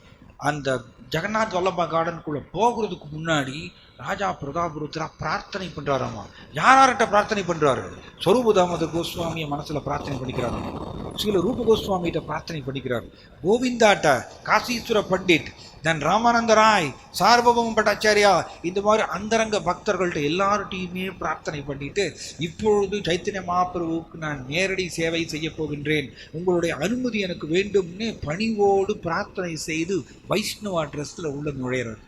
அந்த ஜெகநாத் வல்லபா கார்டனுக்குள்ளே போகிறதுக்கு முன்னாடி ராஜா பிரதாபருத்ரா பிரார்த்தனை பண்ணுறாராம்மா. யார்கிட்ட பிரார்த்தனை பண்ணுறாரு, ஸ்வரூப தாமோதர கோஸ்வாமியை மனசில் பிரார்த்தனை பண்ணிக்கிறாராம்மா, ஸ்ரீல ரூப கோஸ்வாமிகிட்ட பிரார்த்தனை பண்ணிக்கிறார், கோவிந்தாட்ட, காசீஸ்வர பண்டிட், தென் ராமானந்த ராய், சார்வபௌம பட்டாச்சாரியா, இந்த மாதிரி அந்தரங்க பக்தர்கள்ட்ட எல்லார்ட்டையுமே பிரார்த்தனை பண்ணிட்டு, இப்பொழுது சைத்தன்ய மகாபிரபுவுக்கு நான் நேரடி சேவை செய்ய போகின்றேன், உங்களுடைய அனுமதி எனக்கு வேண்டும்னு பணிவோடு பிரார்த்தனை செய்து வைஷ்ணவா ட்ரெஸ்ஸில் உள்ள நுழையிறார்.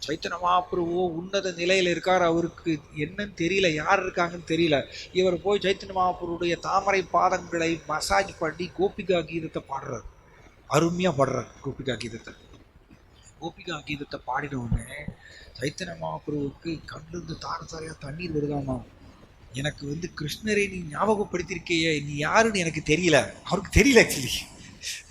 சைத்தன்ய மகாபிரபு உன்னத நிலையில் இருக்கார், அவருக்கு என்னன்னு தெரியல, யார் இருக்காங்கன்னு தெரியல. இவர் போய் சைத்தன்ய மகாபிரபுடைய தாமரை பாதங்களை மசாஜ் பண்ணி கோபிகா கீதத்தை பாடுறார். அருமையாக பாடுறார் கோபிகா கீதத்தை. கோபிகா கீதத்தை பாடினவுடனே சைத்தன்ய மகாபிரபுவுக்கு கண்ணிருந்து தாரசாரியாக தண்ணீர் வருதாமா. எனக்கு வந்து கிருஷ்ணரை நீ ஞாபகப்படுத்தியிருக்கையே, நீ யாருன்னு எனக்கு தெரியல. அவருக்கு தெரியல ஆக்சுவலி.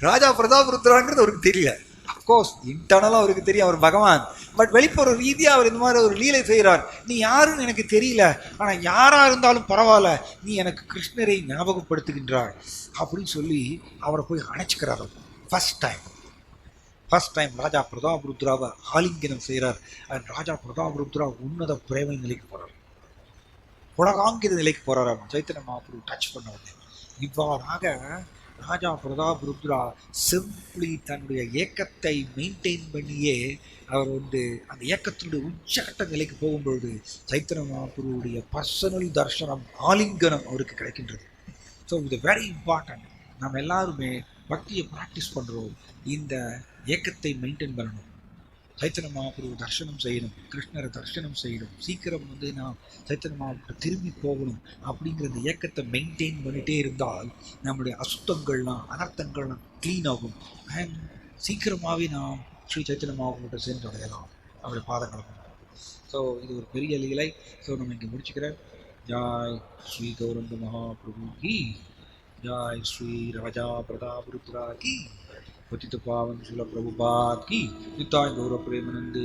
ராஜா பிரதாபருத்ராங்கிறது அவருக்கு தெரியல. அப்கோர்ஸ் இன்டர்னலாக அவருக்கு தெரியும் அவர் பகவான். பட் வெளிப்புற ரீதியாக அவர் இந்த மாதிரி ஒரு லீலை செய்கிறார். நீ யாருன்னு எனக்கு தெரியல, ஆனால் யாராக இருந்தாலும் பரவாயில்ல, நீ எனக்கு கிருஷ்ணரை ஞாபகப்படுத்துகின்றாய் அப்படின்னு சொல்லி அவரை போய் அணைச்சிக்கிறார். ஃபர்ஸ்ட் டைம் ராஜா பிரதாபருத்ராவை ஆலிங்கனம் செய்கிறார். அண்ட் ராஜா பிரதாபருத்ரா உன்னத பிரேமை நிலைக்கு போகிறார், உலகாங்கிற நிலைக்கு போகிறார். சைத்தன்ய மகாபிரபு டச் பண்ண உடனே இவ்வாறாக ராஜா பிரதாபருத்ரா சிம்பிளி தன்னுடைய ஏக்கத்தை மெயின்டைன் பண்ணியே அவர் வந்து அந்த ஏக்கத்தினுடைய உச்சகட்ட நிலைக்கு போகும்பொழுது சைத்தன்ய மகாபிரபுடைய பர்சனல் தர்ஷனம், ஆலிங்கனம் அவருக்கு கிடைக்கின்றது. ஸோ இது வெரி இம்பார்ட்டன்ட். நம்ம எல்லாருமே பக்தியை ப்ராக்டிஸ் பண்ணுறோம், இந்த ஏக்கத்தை மெயின்டைன் பண்ணணும். சைத்தன்ய மகாபிரபு தர்ஷனம் செய்யணும், கிருஷ்ணரை தர்ஷனம் செய்யணும், சீக்கிரம் வந்து நான் சைத்தன்ய மகாபிரபு திரும்பி போகணும் அப்படிங்கிற அந்த ஏக்கத்தை மெயின்டைன் பண்ணிகிட்டே இருந்தால் நம்முடைய அசுத்தங்கள்லாம் அனர்த்தங்கள்லாம் க்ளீன் ஆகும். அண்ட் சீக்கிரமாகவே நாம் ஸ்ரீ சைத்தன்ய மகாபிரபுட்ட சேர்ந்து அடையலாம் அவருடைய பாதங்களை. ஸோ இது ஒரு பெரிய லீலை. ஸோ நம்ம இங்கே முடிச்சுக்கிறேன். ஜாய் ஸ்ரீ கௌரங்க மகாபிரபு கி ஜாய், ஸ்ரீ ராஜா பிரதாபருத்ரா கி, पतित पावन शिल प्रभुपाद की, निताय गौर प्रेमानंदे।